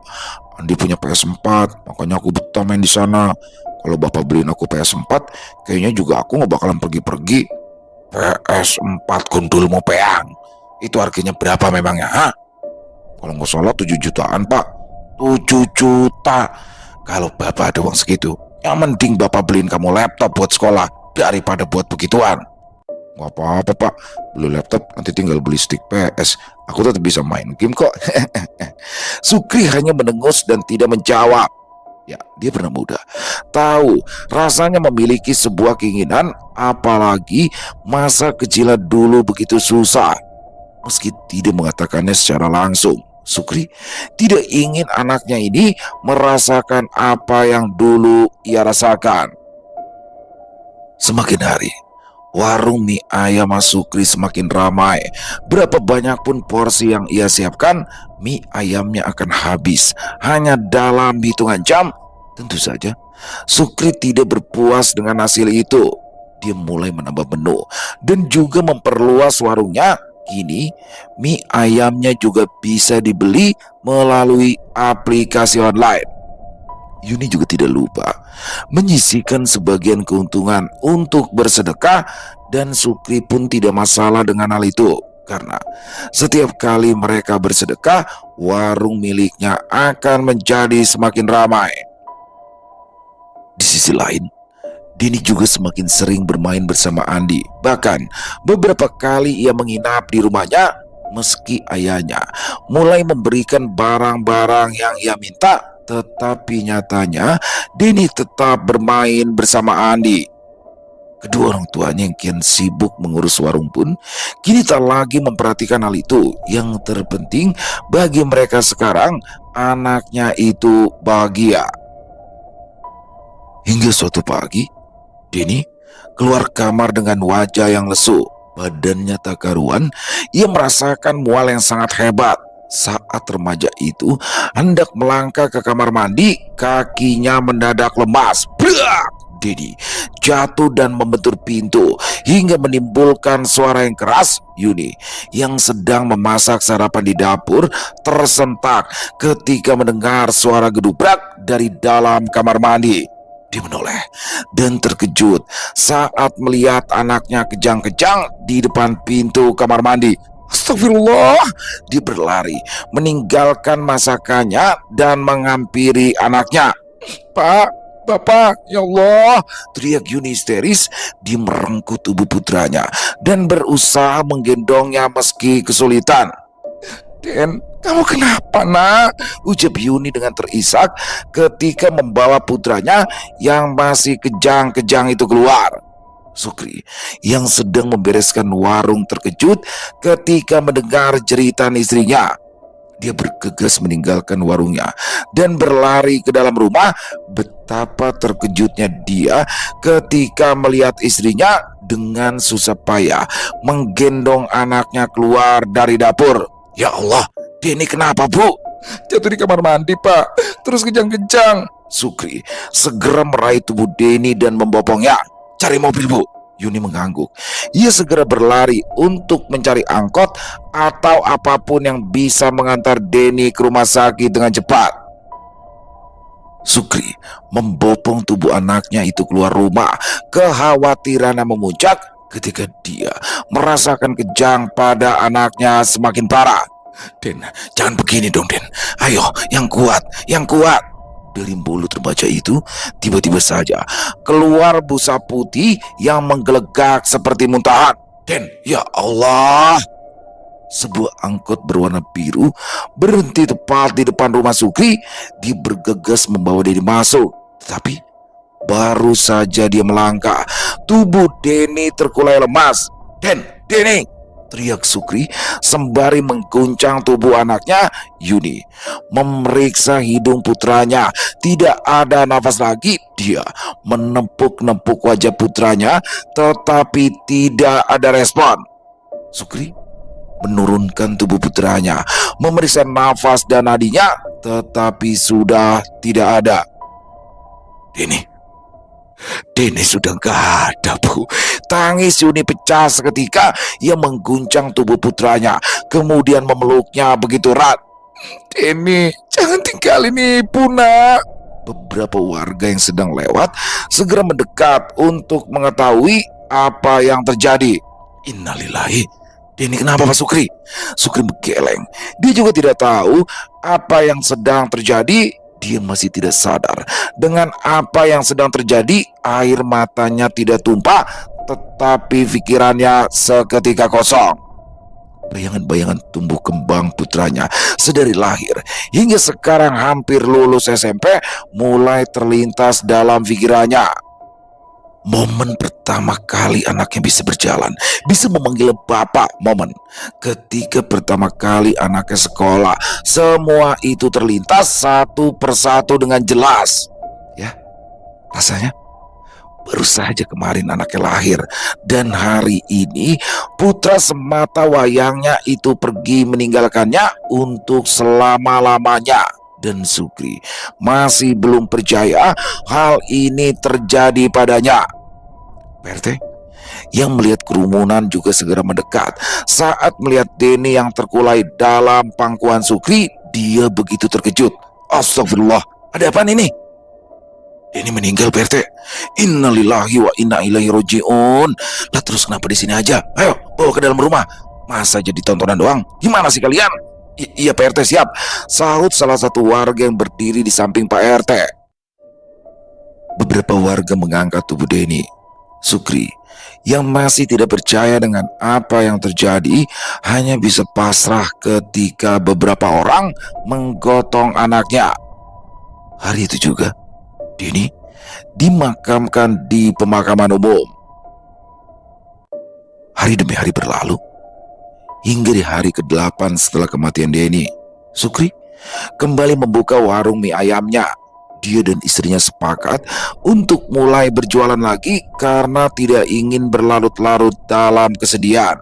Andi punya PS4, makanya aku betah main di sana. Kalau Bapak beliin aku PS4, kayaknya juga aku nggak bakalan pergi-pergi. PS4 gundulmu peang. Itu harganya berapa memangnya, ha? Kalau nggak salah 7 jutaan Pak. 7 juta. Kalau Bapak ada uang segitu, yang mending Bapak beliin kamu laptop buat sekolah daripada buat begituan. Gak apa-apa Pak, beli laptop nanti tinggal beli stick PS. Aku tetap bisa main game kok. Sukri hanya mendengus dan tidak menjawab. Ya, dia pernah muda, tahu rasanya memiliki sebuah keinginan, apalagi masa kecilnya dulu begitu susah. Meski tidak mengatakannya secara langsung, Sukri tidak ingin anaknya ini merasakan apa yang dulu ia rasakan. Semakin hari, warung mie ayam Mas Sukri semakin ramai. Berapa banyak pun porsi yang ia siapkan, mie ayamnya akan habis hanya dalam hitungan jam. Tentu saja, Sukri tidak berpuas dengan hasil itu. Dia mulai menambah menu dan juga memperluas warungnya. Kini, mie ayamnya juga bisa dibeli melalui aplikasi online. Yuni juga tidak lupa menyisihkan sebagian keuntungan untuk bersedekah, dan Sukri pun tidak masalah dengan hal itu, karena setiap kali mereka bersedekah, warung miliknya akan menjadi semakin ramai. Di sisi lain, Dini juga semakin sering bermain bersama Andi. Bahkan beberapa kali ia menginap di rumahnya, meski ayahnya mulai memberikan barang-barang yang ia minta. Tetapi nyatanya Dini tetap bermain bersama Andi. Kedua orang tuanya yang kian sibuk mengurus warung pun kini tak lagi memperhatikan hal itu. Yang terpenting bagi mereka sekarang, anaknya itu bahagia. Hingga suatu pagi, Dini keluar kamar dengan wajah yang lesu. Badannya tak karuan. Ia merasakan mual yang sangat hebat. Saat remaja itu hendak melangkah ke kamar mandi, kakinya mendadak lemas. Brak! Dini jatuh dan membentur pintu hingga menimbulkan suara yang keras. Yuni yang sedang memasak sarapan di dapur tersentak ketika mendengar suara gedubrak dari dalam kamar mandi. Dia menoleh dan terkejut saat melihat anaknya kejang-kejang di depan pintu kamar mandi. Astagfirullah! Dia berlari, meninggalkan masakannya dan menghampiri anaknya. Pak, Bapak, ya Allah! Teriak Yuni histeris. Dia merengkuh tubuh putranya dan berusaha menggendongnya meski kesulitan. Den, kamu kenapa nak? Ucap Yuni dengan terisak ketika membawa putranya yang masih kejang-kejang itu keluar. Sukri yang sedang membereskan warung terkejut ketika mendengar jeritan istrinya. Dia bergegas meninggalkan warungnya dan berlari ke dalam rumah. Betapa terkejutnya dia ketika melihat istrinya dengan susah payah menggendong anaknya keluar dari dapur. Ya Allah, Deni kenapa Bu? Jatuh di kamar mandi Pak, terus kejang-kejang. Sukri segera meraih tubuh Deni dan membopongnya. Cari mobil Bu. Yuni mengangguk. Ia segera berlari untuk mencari angkot atau apapun yang bisa mengantar Denny ke rumah sakit dengan cepat. Sukri membopong tubuh anaknya itu keluar rumah. Kekhawatirannya memuncak ketika dia merasakan kejang pada anaknya semakin parah. Den, jangan begini dong, Den. Ayo, yang kuat, yang kuat. Dari mulut remaja itu tiba-tiba saja keluar busa putih yang menggelegak seperti muntahan. Den, ya Allah! Sebuah angkot berwarna biru berhenti tepat di depan rumah Sukri. Dia bergegas membawa Denny masuk. Tetapi baru saja dia melangkah, tubuh Denny terkulai lemas. Denny! Teriak Sukri sembari mengguncang tubuh anaknya. Yuni memeriksa hidung putranya. Tidak ada nafas lagi. Dia menepuk-nepuk wajah putranya, tetapi tidak ada respon. Sukri menurunkan tubuh putranya, memeriksa nafas dan nadinya, tetapi sudah tidak ada. Denny sudah gak ada, Bu. Tangis Yuni pecah seketika. Ia mengguncang tubuh putranya, kemudian memeluknya begitu erat. Denny, jangan tinggalin ibu, nak. Beberapa warga yang sedang lewat segera mendekat untuk mengetahui apa yang terjadi. Innalillahi. Denny kenapa, Pak Sukri? Sukri menggeleng. Dia juga tidak tahu apa yang sedang terjadi. Dia masih tidak sadar dengan apa yang sedang terjadi. Air matanya tidak tumpah, tetapi pikirannya seketika kosong. Bayangan-bayangan tumbuh kembang putranya sedari lahir hingga sekarang hampir lulus SMP mulai terlintas dalam pikirannya. Momen pertama kali anaknya bisa berjalan, bisa memanggil bapak. Momen ketika pertama kali anaknya sekolah. Semua itu terlintas satu persatu dengan jelas. Ya, rasanya baru saja kemarin anaknya lahir, dan hari ini putra semata wayangnya itu pergi meninggalkannya untuk selama-lamanya. Dan Sukri masih belum percaya hal ini terjadi padanya. PRT yang melihat kerumunan juga segera mendekat. Saat melihat Denny yang terkulai dalam pangkuan Sukri, dia begitu terkejut. Astagfirullah, ada apa ini? Denny meninggal, PRT. Innalillahi wa inna ilaihi rojiun. Lah terus kenapa di sini aja? Ayo bawa ke dalam rumah. Masa jadi tontonan doang? Gimana sih kalian? Iya PRT, siap, sahut salah satu warga yang berdiri di samping Pak RT. Beberapa warga mengangkat tubuh Denny. Sukri yang masih tidak percaya dengan apa yang terjadi hanya bisa pasrah ketika beberapa orang menggotong anaknya. Hari itu juga Denny dimakamkan di pemakaman umum. Hari demi hari berlalu hingga di hari ke-8 setelah kematian Denny, Sukri kembali membuka warung mie ayamnya. Dia dan istrinya sepakat untuk mulai berjualan lagi karena tidak ingin berlarut-larut dalam kesedihan.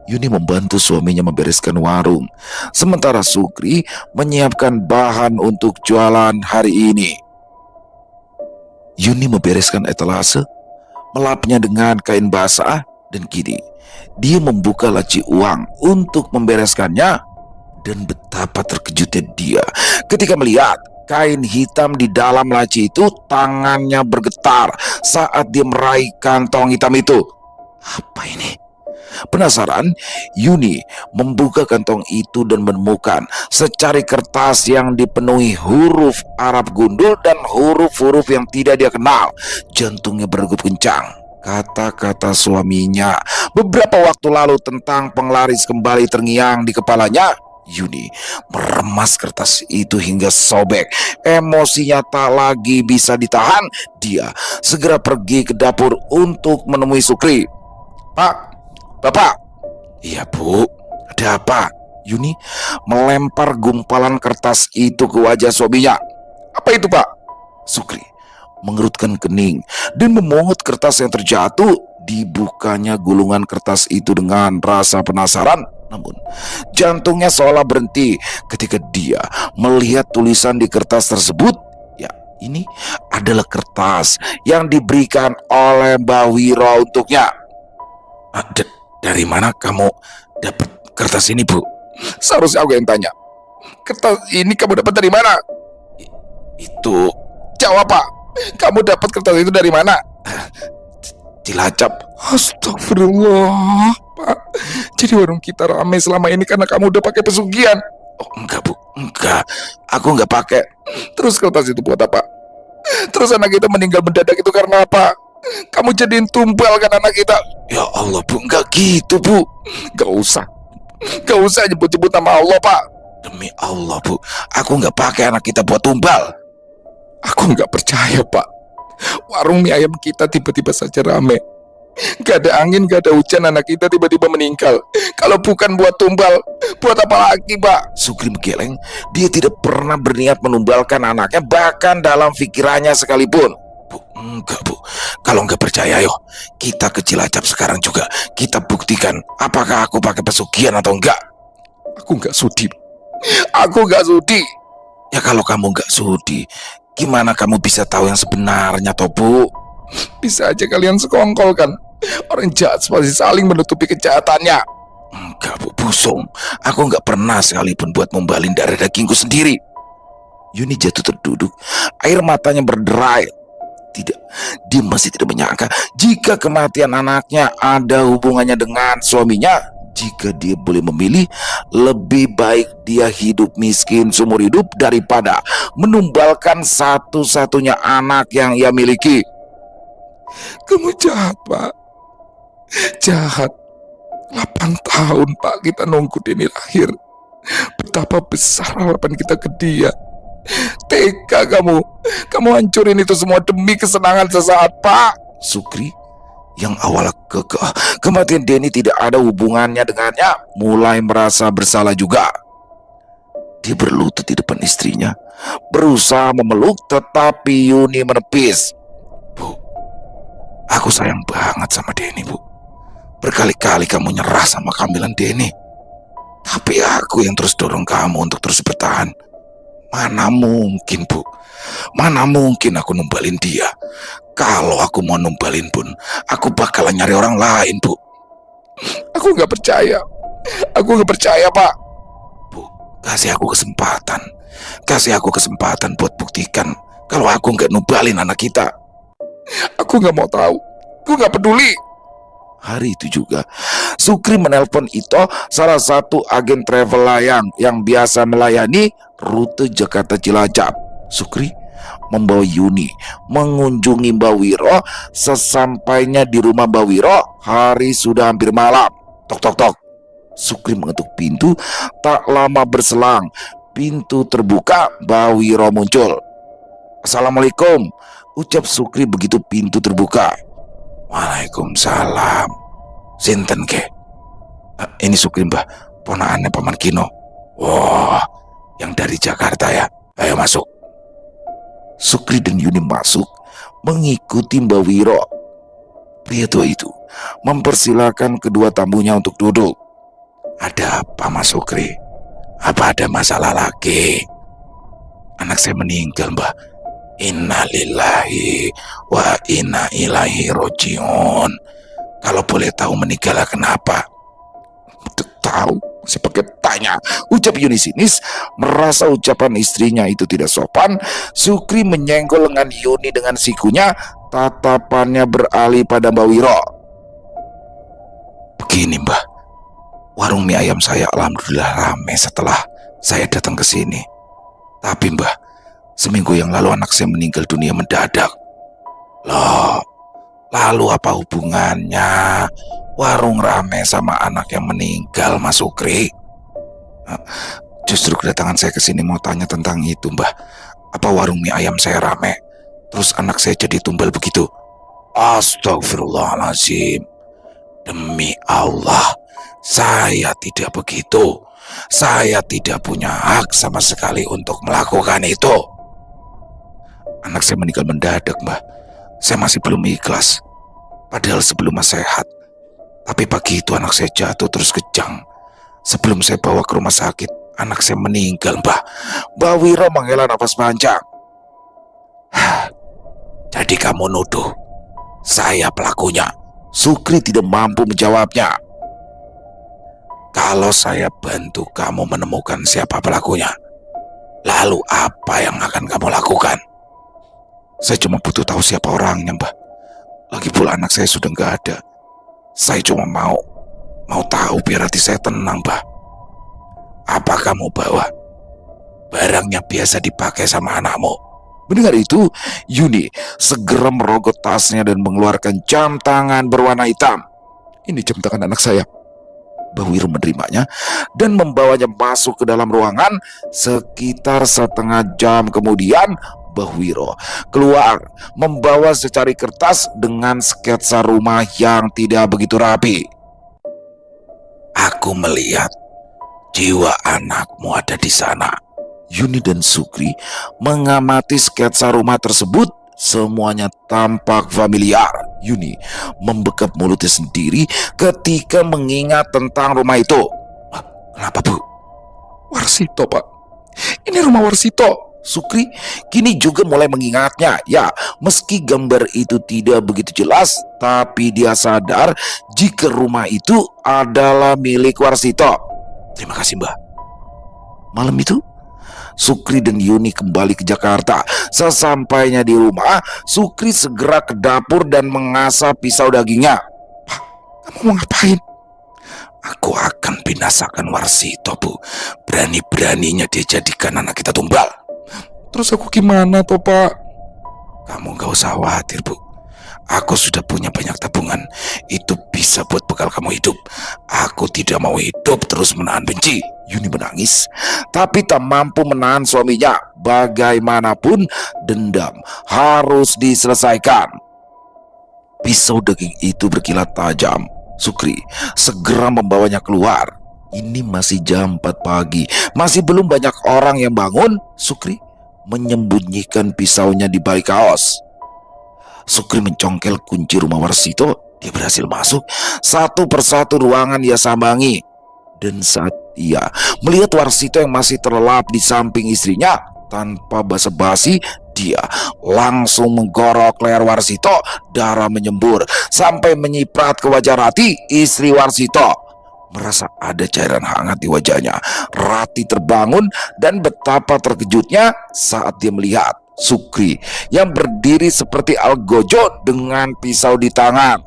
Yuni membantu suaminya membereskan warung, sementara Sukri menyiapkan bahan untuk jualan hari ini. Yuni membereskan etalase, melapnya dengan kain basah, dan kini dia membuka laci uang untuk membereskannya. Dan betapa terkejutnya dia ketika melihat kain hitam di dalam laci itu. Tangannya bergetar saat dia meraih kantong hitam itu. Apa ini? Penasaran, Yuni membuka kantong itu dan menemukan secari kertas yang dipenuhi huruf Arab gundul dan huruf-huruf yang tidak dia kenal. Jantungnya berdegup kencang. Kata-kata suaminya beberapa waktu lalu tentang penglaris kembali terngiang di kepalanya. Yuni meremas kertas itu hingga sobek. Emosinya tak lagi bisa ditahan. Dia segera pergi ke dapur untuk menemui Sukri. Pak, Bapak. Iya Bu, ada apa? Yuni melempar gumpalan kertas itu ke wajah suaminya. Apa itu Pak? Sukri mengerutkan kening dan memungut kertas yang terjatuh. Dibukanya gulungan kertas itu dengan rasa penasaran. Namun jantungnya seolah berhenti ketika dia melihat tulisan di kertas tersebut. Ya, Ini adalah kertas yang diberikan oleh Mbak Wiro untuknya. Dari mana kamu dapat kertas ini, Bu? Seharusnya aku yang tanya. Kertas ini kamu dapat dari mana? Itu jawab, Pak. Kamu dapat kertas itu dari mana? Cilacap. Astagfirullah, Pak. Jadi warung kita ramai selama ini karena kamu udah pakai pesugihan. Oh, enggak, Bu. Enggak. Aku enggak pakai. Terus kertas itu buat apa? Terus anak kita meninggal mendadak itu karena apa? Kamu jadiin tumbal kan anak kita. Ya Allah, Bu. Enggak gitu, Bu. Enggak usah. Enggak usah nyebut-nyebut nama Allah, Pak. Demi Allah, Bu. Aku enggak pakai anak kita buat tumbal. Aku enggak percaya, Pak. Warung mie ayam kita tiba-tiba saja rame. Gak ada angin, gak ada hujan, anak kita tiba-tiba meninggal. Kalau bukan buat tumbal, buat apa lagi, Pak? Sukri menggeleng. Dia tidak pernah berniat menumbalkan anaknya, bahkan dalam pikirannya sekalipun. Bu, enggak, Bu. Kalau enggak percaya, ayo kita ke Cilacap sekarang juga. Kita buktikan apakah aku pakai pesugihan atau enggak. Aku enggak sudi. Aku enggak sudi. Ya kalau kamu enggak sudi, gimana kamu bisa tahu yang sebenarnya, toh, Bu? Bisa aja kalian sekongkol kan. Orang jahat pasti saling menutupi kejahatannya. Enggak, Bu, busung. Aku enggak pernah sekalipun buat membalin darah dagingku sendiri. Yuni jatuh terduduk. Air matanya berderai. Tidak, dia masih tidak menyangka jika kematian anaknya ada hubungannya dengan suaminya. Jika dia boleh memilih, lebih baik dia hidup miskin seumur hidup daripada menumbalkan satu-satunya anak yang ia miliki. Kamu jahat, Pak. Jahat. 8 tahun, Pak, kita nunggu Denny lahir. Betapa besar harapan kita ke dia. Tega kamu. Kamu hancurin itu semua demi kesenangan sesaat, Pak. Sukri yang awalnya kekeh kematian Denny tidak ada hubungannya dengannya, mulai merasa bersalah juga. Dia berlutut di depan istrinya, berusaha memeluk, tetapi Yuni menepis. Bu, aku sayang banget sama Denny, Bu. Berkali-kali kamu nyerah sama kehamilan Denny, tapi aku yang terus dorong kamu untuk terus bertahan. Mana mungkin, Bu. Mana mungkin aku numbalin dia. Kalau aku mau numbalin pun, aku bakalan nyari orang lain, Bu. Aku gak percaya. Aku gak percaya, Pak. Bu, kasih aku kesempatan. Kasih aku kesempatan buat buktikan kalau aku gak numbalin anak kita. Aku gak mau tahu. Aku gak peduli. Hari itu juga, Sukri menelpon Ito, salah satu agen travel layang yang biasa melayani rute Jakarta Cilacap. Sukri membawa Yuni mengunjungi Mbak Wiro. Sesampainya di rumah Mbak Wiro, hari sudah hampir malam. Tok tok tok. Sukri mengetuk pintu. Tak lama berselang, pintu terbuka. Mbak Wiro muncul. Assalamualaikum, ucap Sukri begitu pintu terbuka. Waalaikumsalam. Sinten ke? Ini Sukri, Mbah, ponakannya Paman Kino. Wah, yang dari Jakarta ya. Ayo masuk. Sukri dan Yuni masuk mengikuti Mbak Wiro. Pria tua itu mempersilahkan kedua tamunya untuk duduk. Ada apa, Mas Sukri? Apa ada masalah lagi? Anak saya meninggal, Mbah. Innalillahi wa inna ilaihi rojiun. Kalau boleh tahu meninggalnya kenapa? Tahu, saya pakai tanya, ucap Yuni sinis. Merasa ucapan istrinya itu tidak sopan, Sukri menyenggol lengan Yuni dengan sikunya. Tatapannya beralih pada Mbak Wiro. Begini, Mbah, warung mie ayam saya alhamdulillah ramai setelah saya datang ke sini. Tapi, Mbah, seminggu yang lalu anak saya meninggal dunia mendadak. Loh, lalu apa hubungannya warung rame sama anak yang meninggal, Mas Sukri? Justru kedatangan saya ke sini mau tanya tentang itu, Mbah. Apa warung mie ayam saya rame, terus anak saya jadi tumbal begitu? Astagfirullahaladzim. Demi Allah, saya tidak begitu. Saya tidak punya hak sama sekali untuk melakukan itu. Anak saya meninggal mendadak, Mbah. Saya masih belum ikhlas. Padahal sebelumnya sehat. Tapi pagi itu anak saya jatuh terus kejang. Sebelum saya bawa ke rumah sakit, anak saya meninggal, Mbah. Mbak Wiro menghela nafas panjang. Jadi kamu nuduh saya pelakunya? Sukri tidak mampu menjawabnya. Kalau saya bantu kamu menemukan siapa pelakunya, lalu apa yang akan kamu lakukan? Saya cuma butuh tahu siapa orangnya, Mbah. Lagi pula anak saya sudah nggak ada. Saya cuma mau tahu biar hati saya tenang, Mbah. Apa kamu bawa barang yang biasa dipakai sama anakmu? Mendengar itu, Yuni segera merogoh tasnya dan mengeluarkan jam tangan berwarna hitam. Ini jam tangan anak saya. Mbah Wiro menerimanya dan membawanya masuk ke dalam ruangan. Sekitar setengah jam kemudian, Mbah Wiro keluar membawa secari kertas dengan sketsa rumah yang tidak begitu rapi. Aku melihat jiwa anakmu ada di sana. Yuni dan Sukri mengamati sketsa rumah tersebut. Semuanya tampak familiar. Yuni membekap mulutnya sendiri ketika mengingat tentang rumah itu. Kenapa, Bu? Warsito, Pak. Ini rumah Warsito. Sukri kini juga mulai mengingatnya. Ya, meski gambar itu tidak begitu jelas, tapi dia sadar jika rumah itu adalah milik Warsito. Terima kasih, Mbah. Malam itu, Sukri dan Yuni kembali ke Jakarta. Sesampainya di rumah, Sukri segera ke dapur dan mengasah pisau dagingnya. Pak, kamu mau ngapain? Aku akan binasakan Warsito, Bu. Berani-beraninya dia jadikan anak kita tumbal. Terus aku gimana toh, Pak? Kamu gak usah khawatir, Bu. Aku sudah punya banyak tabungan. Itu bisa buat bekal kamu hidup. Aku tidak mau hidup terus menahan benci. Yuni menangis, tapi tak mampu menahan suaminya. Bagaimanapun, dendam harus diselesaikan. Pisau daging itu berkilat tajam. Sukri segera membawanya keluar. Ini masih jam 4 pagi. Masih belum banyak orang yang bangun. Sukri menyembunyikan pisaunya di balik kaos. Sukri mencongkel kunci rumah Warsito. Dia berhasil masuk satu persatu ruangan ia sambangi. Dan saat ia melihat Warsito yang masih terlelap di samping istrinya, tanpa basa-basi dia langsung menggorok leher Warsito. Darah menyembur sampai menyiprat ke wajah Rati, istri Warsito. Merasa ada cairan hangat di wajahnya, Rati terbangun dan betapa terkejutnya saat dia melihat Sukri yang berdiri seperti algojo dengan pisau di tangan.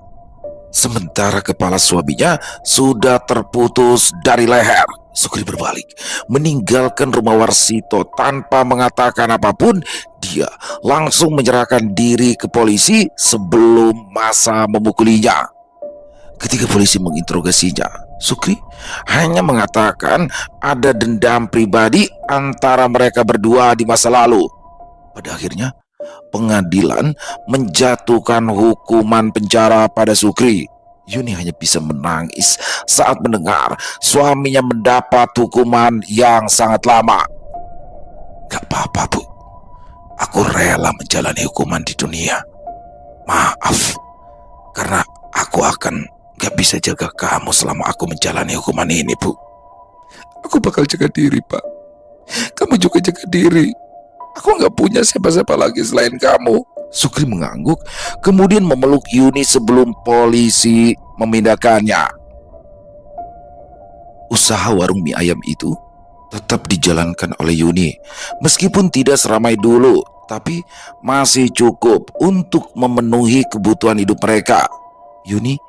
Sementara kepala suaminya sudah terputus dari leher. Sukri berbalik, meninggalkan rumah Warsito tanpa mengatakan apapun. Dia langsung menyerahkan diri ke polisi sebelum masa memukulinya. Ketika polisi menginterogasinya, Sukri hanya mengatakan ada dendam pribadi antara mereka berdua di masa lalu. Pada akhirnya, pengadilan menjatuhkan hukuman penjara pada Sukri. Yuni hanya bisa menangis saat mendengar suaminya mendapat hukuman yang sangat lama. Gak apa-apa, Bu. Aku rela menjalani hukuman di dunia. Maaf, karena aku akan gak bisa jaga kamu selama aku menjalani hukuman ini, Bu. Aku bakal jaga diri, Pak. Kamu juga jaga diri. Aku gak punya siapa-siapa lagi selain kamu. Sukri mengangguk, kemudian memeluk Yuni sebelum polisi memindahkannya. Usaha warung mie ayam itu tetap dijalankan oleh Yuni. Meskipun tidak seramai dulu, tapi masih cukup untuk memenuhi kebutuhan hidup mereka. Yuni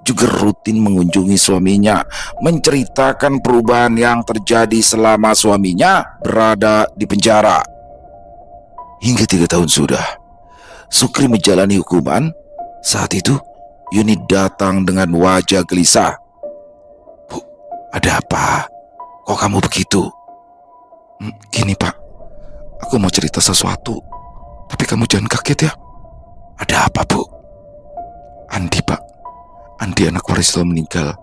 juga rutin mengunjungi suaminya, menceritakan perubahan yang terjadi selama suaminya berada di penjara. Hingga 3 tahun sudah Sukri menjalani hukuman. Saat itu Yuni datang dengan wajah gelisah. Bu, ada apa? Kok kamu begitu? Gini, Pak, aku mau cerita sesuatu, tapi kamu jangan kaget ya. Ada apa, Bu? Andi, Pak. Andi anak Warisito meninggal.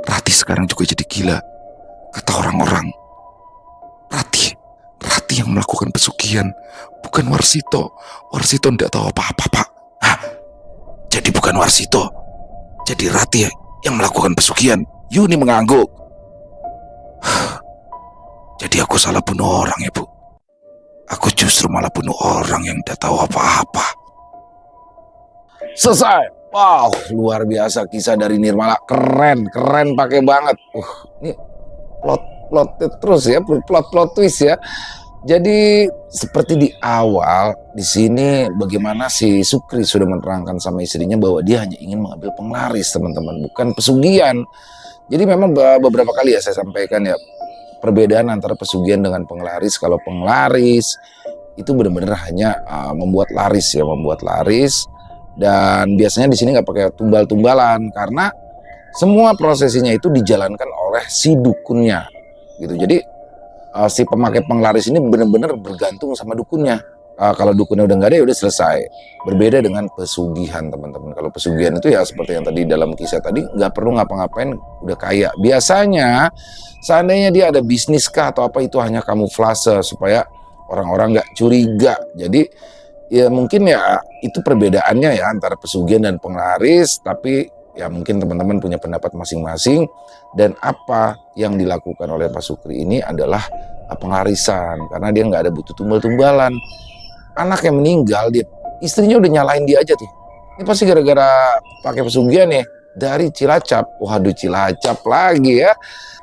Rati sekarang juga jadi gila. Kata orang-orang, Rati yang melakukan pesugihan, bukan Warsito. Warsito tidak tahu apa-apa, Pak. Hah? Jadi bukan Warsito, jadi Rati yang melakukan pesugihan. Yuni mengangguk. Jadi aku salah bunuh orang ya, Bu. Aku justru malah bunuh orang yang tidak tahu apa-apa. Selesai. Wow, luar biasa kisah dari Nirmala. Keren, keren pakai banget. Ini plot terus ya, plot twist ya. Jadi seperti di awal di sini bagaimana si Sukri sudah menerangkan sama istrinya bahwa dia hanya ingin mengambil penglaris, teman-teman, bukan pesugihan. Jadi memang beberapa kali ya saya sampaikan ya perbedaan antara pesugihan dengan penglaris. Kalau penglaris itu benar-benar hanya membuat laris ya, membuat laris, dan biasanya di sini nggak pakai tumbal-tumbalan karena semua prosesinya itu dijalankan oleh si dukunnya gitu. Jadi si pemakai penglaris ini benar-benar bergantung sama dukunnya. Kalau dukunnya udah nggak ada ya udah selesai. Berbeda dengan pesugihan, teman-teman. Kalau pesugihan itu ya seperti yang tadi dalam kisah tadi, nggak perlu ngapa-ngapain udah kaya. Biasanya seandainya dia ada bisnis kah atau apa, itu hanya kamuflase supaya orang-orang nggak curiga. Jadi ya mungkin ya itu perbedaannya ya antara pesugihan dan penglaris. Tapi ya mungkin teman-teman punya pendapat masing-masing. Dan apa yang dilakukan oleh Pak Sukri ini adalah penglarisan, karena dia nggak ada butuh tumbal-tumbalan. Anaknya meninggal, istrinya udah nyalain dia aja tuh. Ini pasti gara-gara pakai pesugihan ya dari Cilacap. Waduh, Cilacap lagi ya.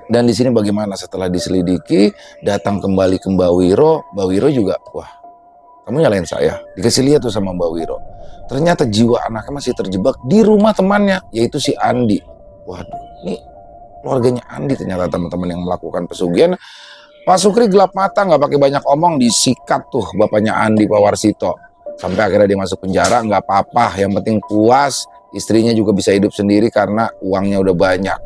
Dan di sini bagaimana setelah diselidiki, datang kembali ke Mbak Wiro. Mbak Wiro juga, wah, kamu nyalain saya. Dikasih lihat tuh sama Mbak Wiro. Ternyata jiwa anaknya masih terjebak di rumah temannya, yaitu si Andi. Waduh, ini keluarganya Andi ternyata, teman-teman, yang melakukan pesugihan. Pak Sukri gelap mata, nggak pakai banyak omong, disikat tuh bapaknya Andi, Pak Warsito. Sampai akhirnya dia masuk penjara, nggak apa-apa, yang penting puas, istrinya juga bisa hidup sendiri karena uangnya udah banyak.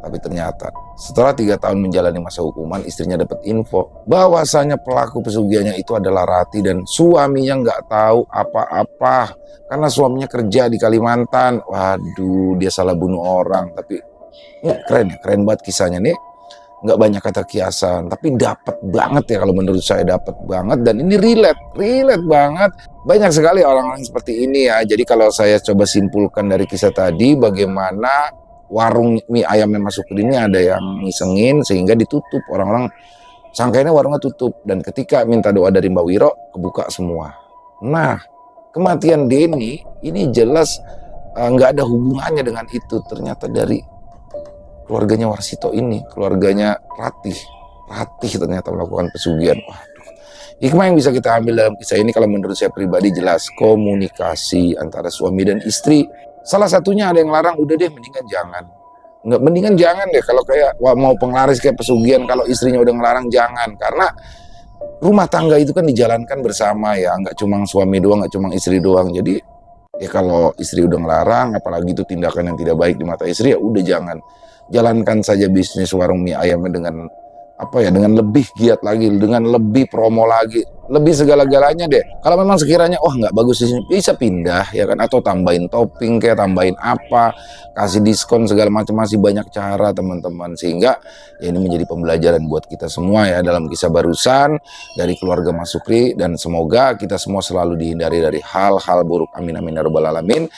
Tapi ternyata setelah 3 tahun menjalani masa hukuman, istrinya dapat info bahwasanya pelaku pesugihannya itu adalah Rati, dan suaminya nggak tahu apa-apa karena suaminya kerja di Kalimantan. Waduh, dia salah bunuh orang. Tapi ini keren ya, keren banget kisahnya nih. Nggak banyak kata kiasan, tapi dapat banget ya, kalau menurut saya dapat banget. Dan ini relate banget. Banyak sekali orang-orang seperti ini ya. Jadi kalau saya coba simpulkan dari kisah tadi, bagaimana warung mie ayamnya Mas Sukri ini ada yang ngisengin sehingga ditutup. Orang-orang sangkanya warungnya tutup, dan ketika minta doa dari Mbak Wiro, kebuka semua. Nah, kematian Denny ini jelas nggak ada hubungannya dengan itu. Ternyata dari keluarganya Warsito ini, keluarganya Ratih ternyata melakukan pesugihan. Waduh. Hikmah yang bisa kita ambil dalam kisah ini kalau menurut saya pribadi jelas, komunikasi antara suami dan istri. Salah satunya ada yang larang, udah deh mendingan jangan. Mendingan jangan deh kalau kayak mau penglaris kayak pesugihan, kalau istrinya udah ngelarang jangan. Karena rumah tangga itu kan dijalankan bersama ya, nggak cuma suami doang, nggak cuma istri doang. Jadi ya kalau istri udah ngelarang, apalagi itu tindakan yang tidak baik di mata istri, ya udah jangan. Jalankan saja bisnis warung mie ayamnya dengan dengan lebih giat lagi, dengan lebih promo lagi, lebih segala-galanya deh. Kalau memang sekiranya nggak bagus di sini, bisa pindah ya kan, atau tambahin topping kayak tambahin apa, kasih diskon segala macam, masih banyak cara, teman-teman. Sehingga ya ini menjadi pembelajaran buat kita semua ya dalam kisah barusan dari keluarga Mas Sukri, dan semoga kita semua selalu dihindari dari hal-hal buruk. Amin amin ya rabbal alamin.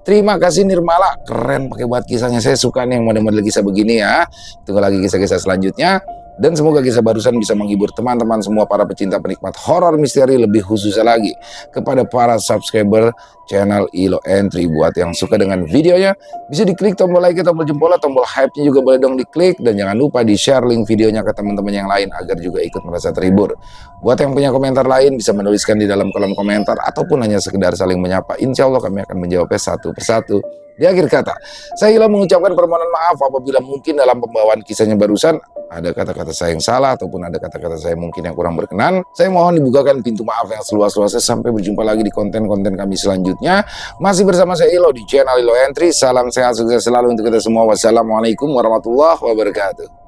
Terima kasih Nirmala, keren pakai buat kisahnya. Saya suka nih yang model-model kisah begini ya. Tunggu lagi kisah-kisah selanjutnya. Dan semoga kisah barusan bisa menghibur teman-teman semua para pecinta penikmat horor misteri, lebih khususnya lagi kepada para subscriber channel Ilo Entry. Buat yang suka dengan videonya, bisa diklik tombol like, tombol jempol, tombol hype-nya juga boleh dong diklik. Dan jangan lupa di-share link videonya ke teman-teman yang lain agar juga ikut merasa terhibur. Buat yang punya komentar lain, bisa menuliskan di dalam kolom komentar ataupun hanya sekedar saling menyapa. Insya Allah kami akan menjawabnya satu persatu. Di akhir kata, saya Ilo mengucapkan permohonan maaf apabila mungkin dalam pembawaan kisahnya barusan ada kata-kata saya yang salah ataupun ada kata-kata saya mungkin yang kurang berkenan. Saya mohon dibukakan pintu maaf yang seluas-luasnya. Sampai berjumpa lagi di konten-konten kami selanjutnya. Masih bersama saya Ilo di channel Ilo Entry. Salam sehat, sukses selalu untuk kita semua. Wassalamualaikum warahmatullahi wabarakatuh.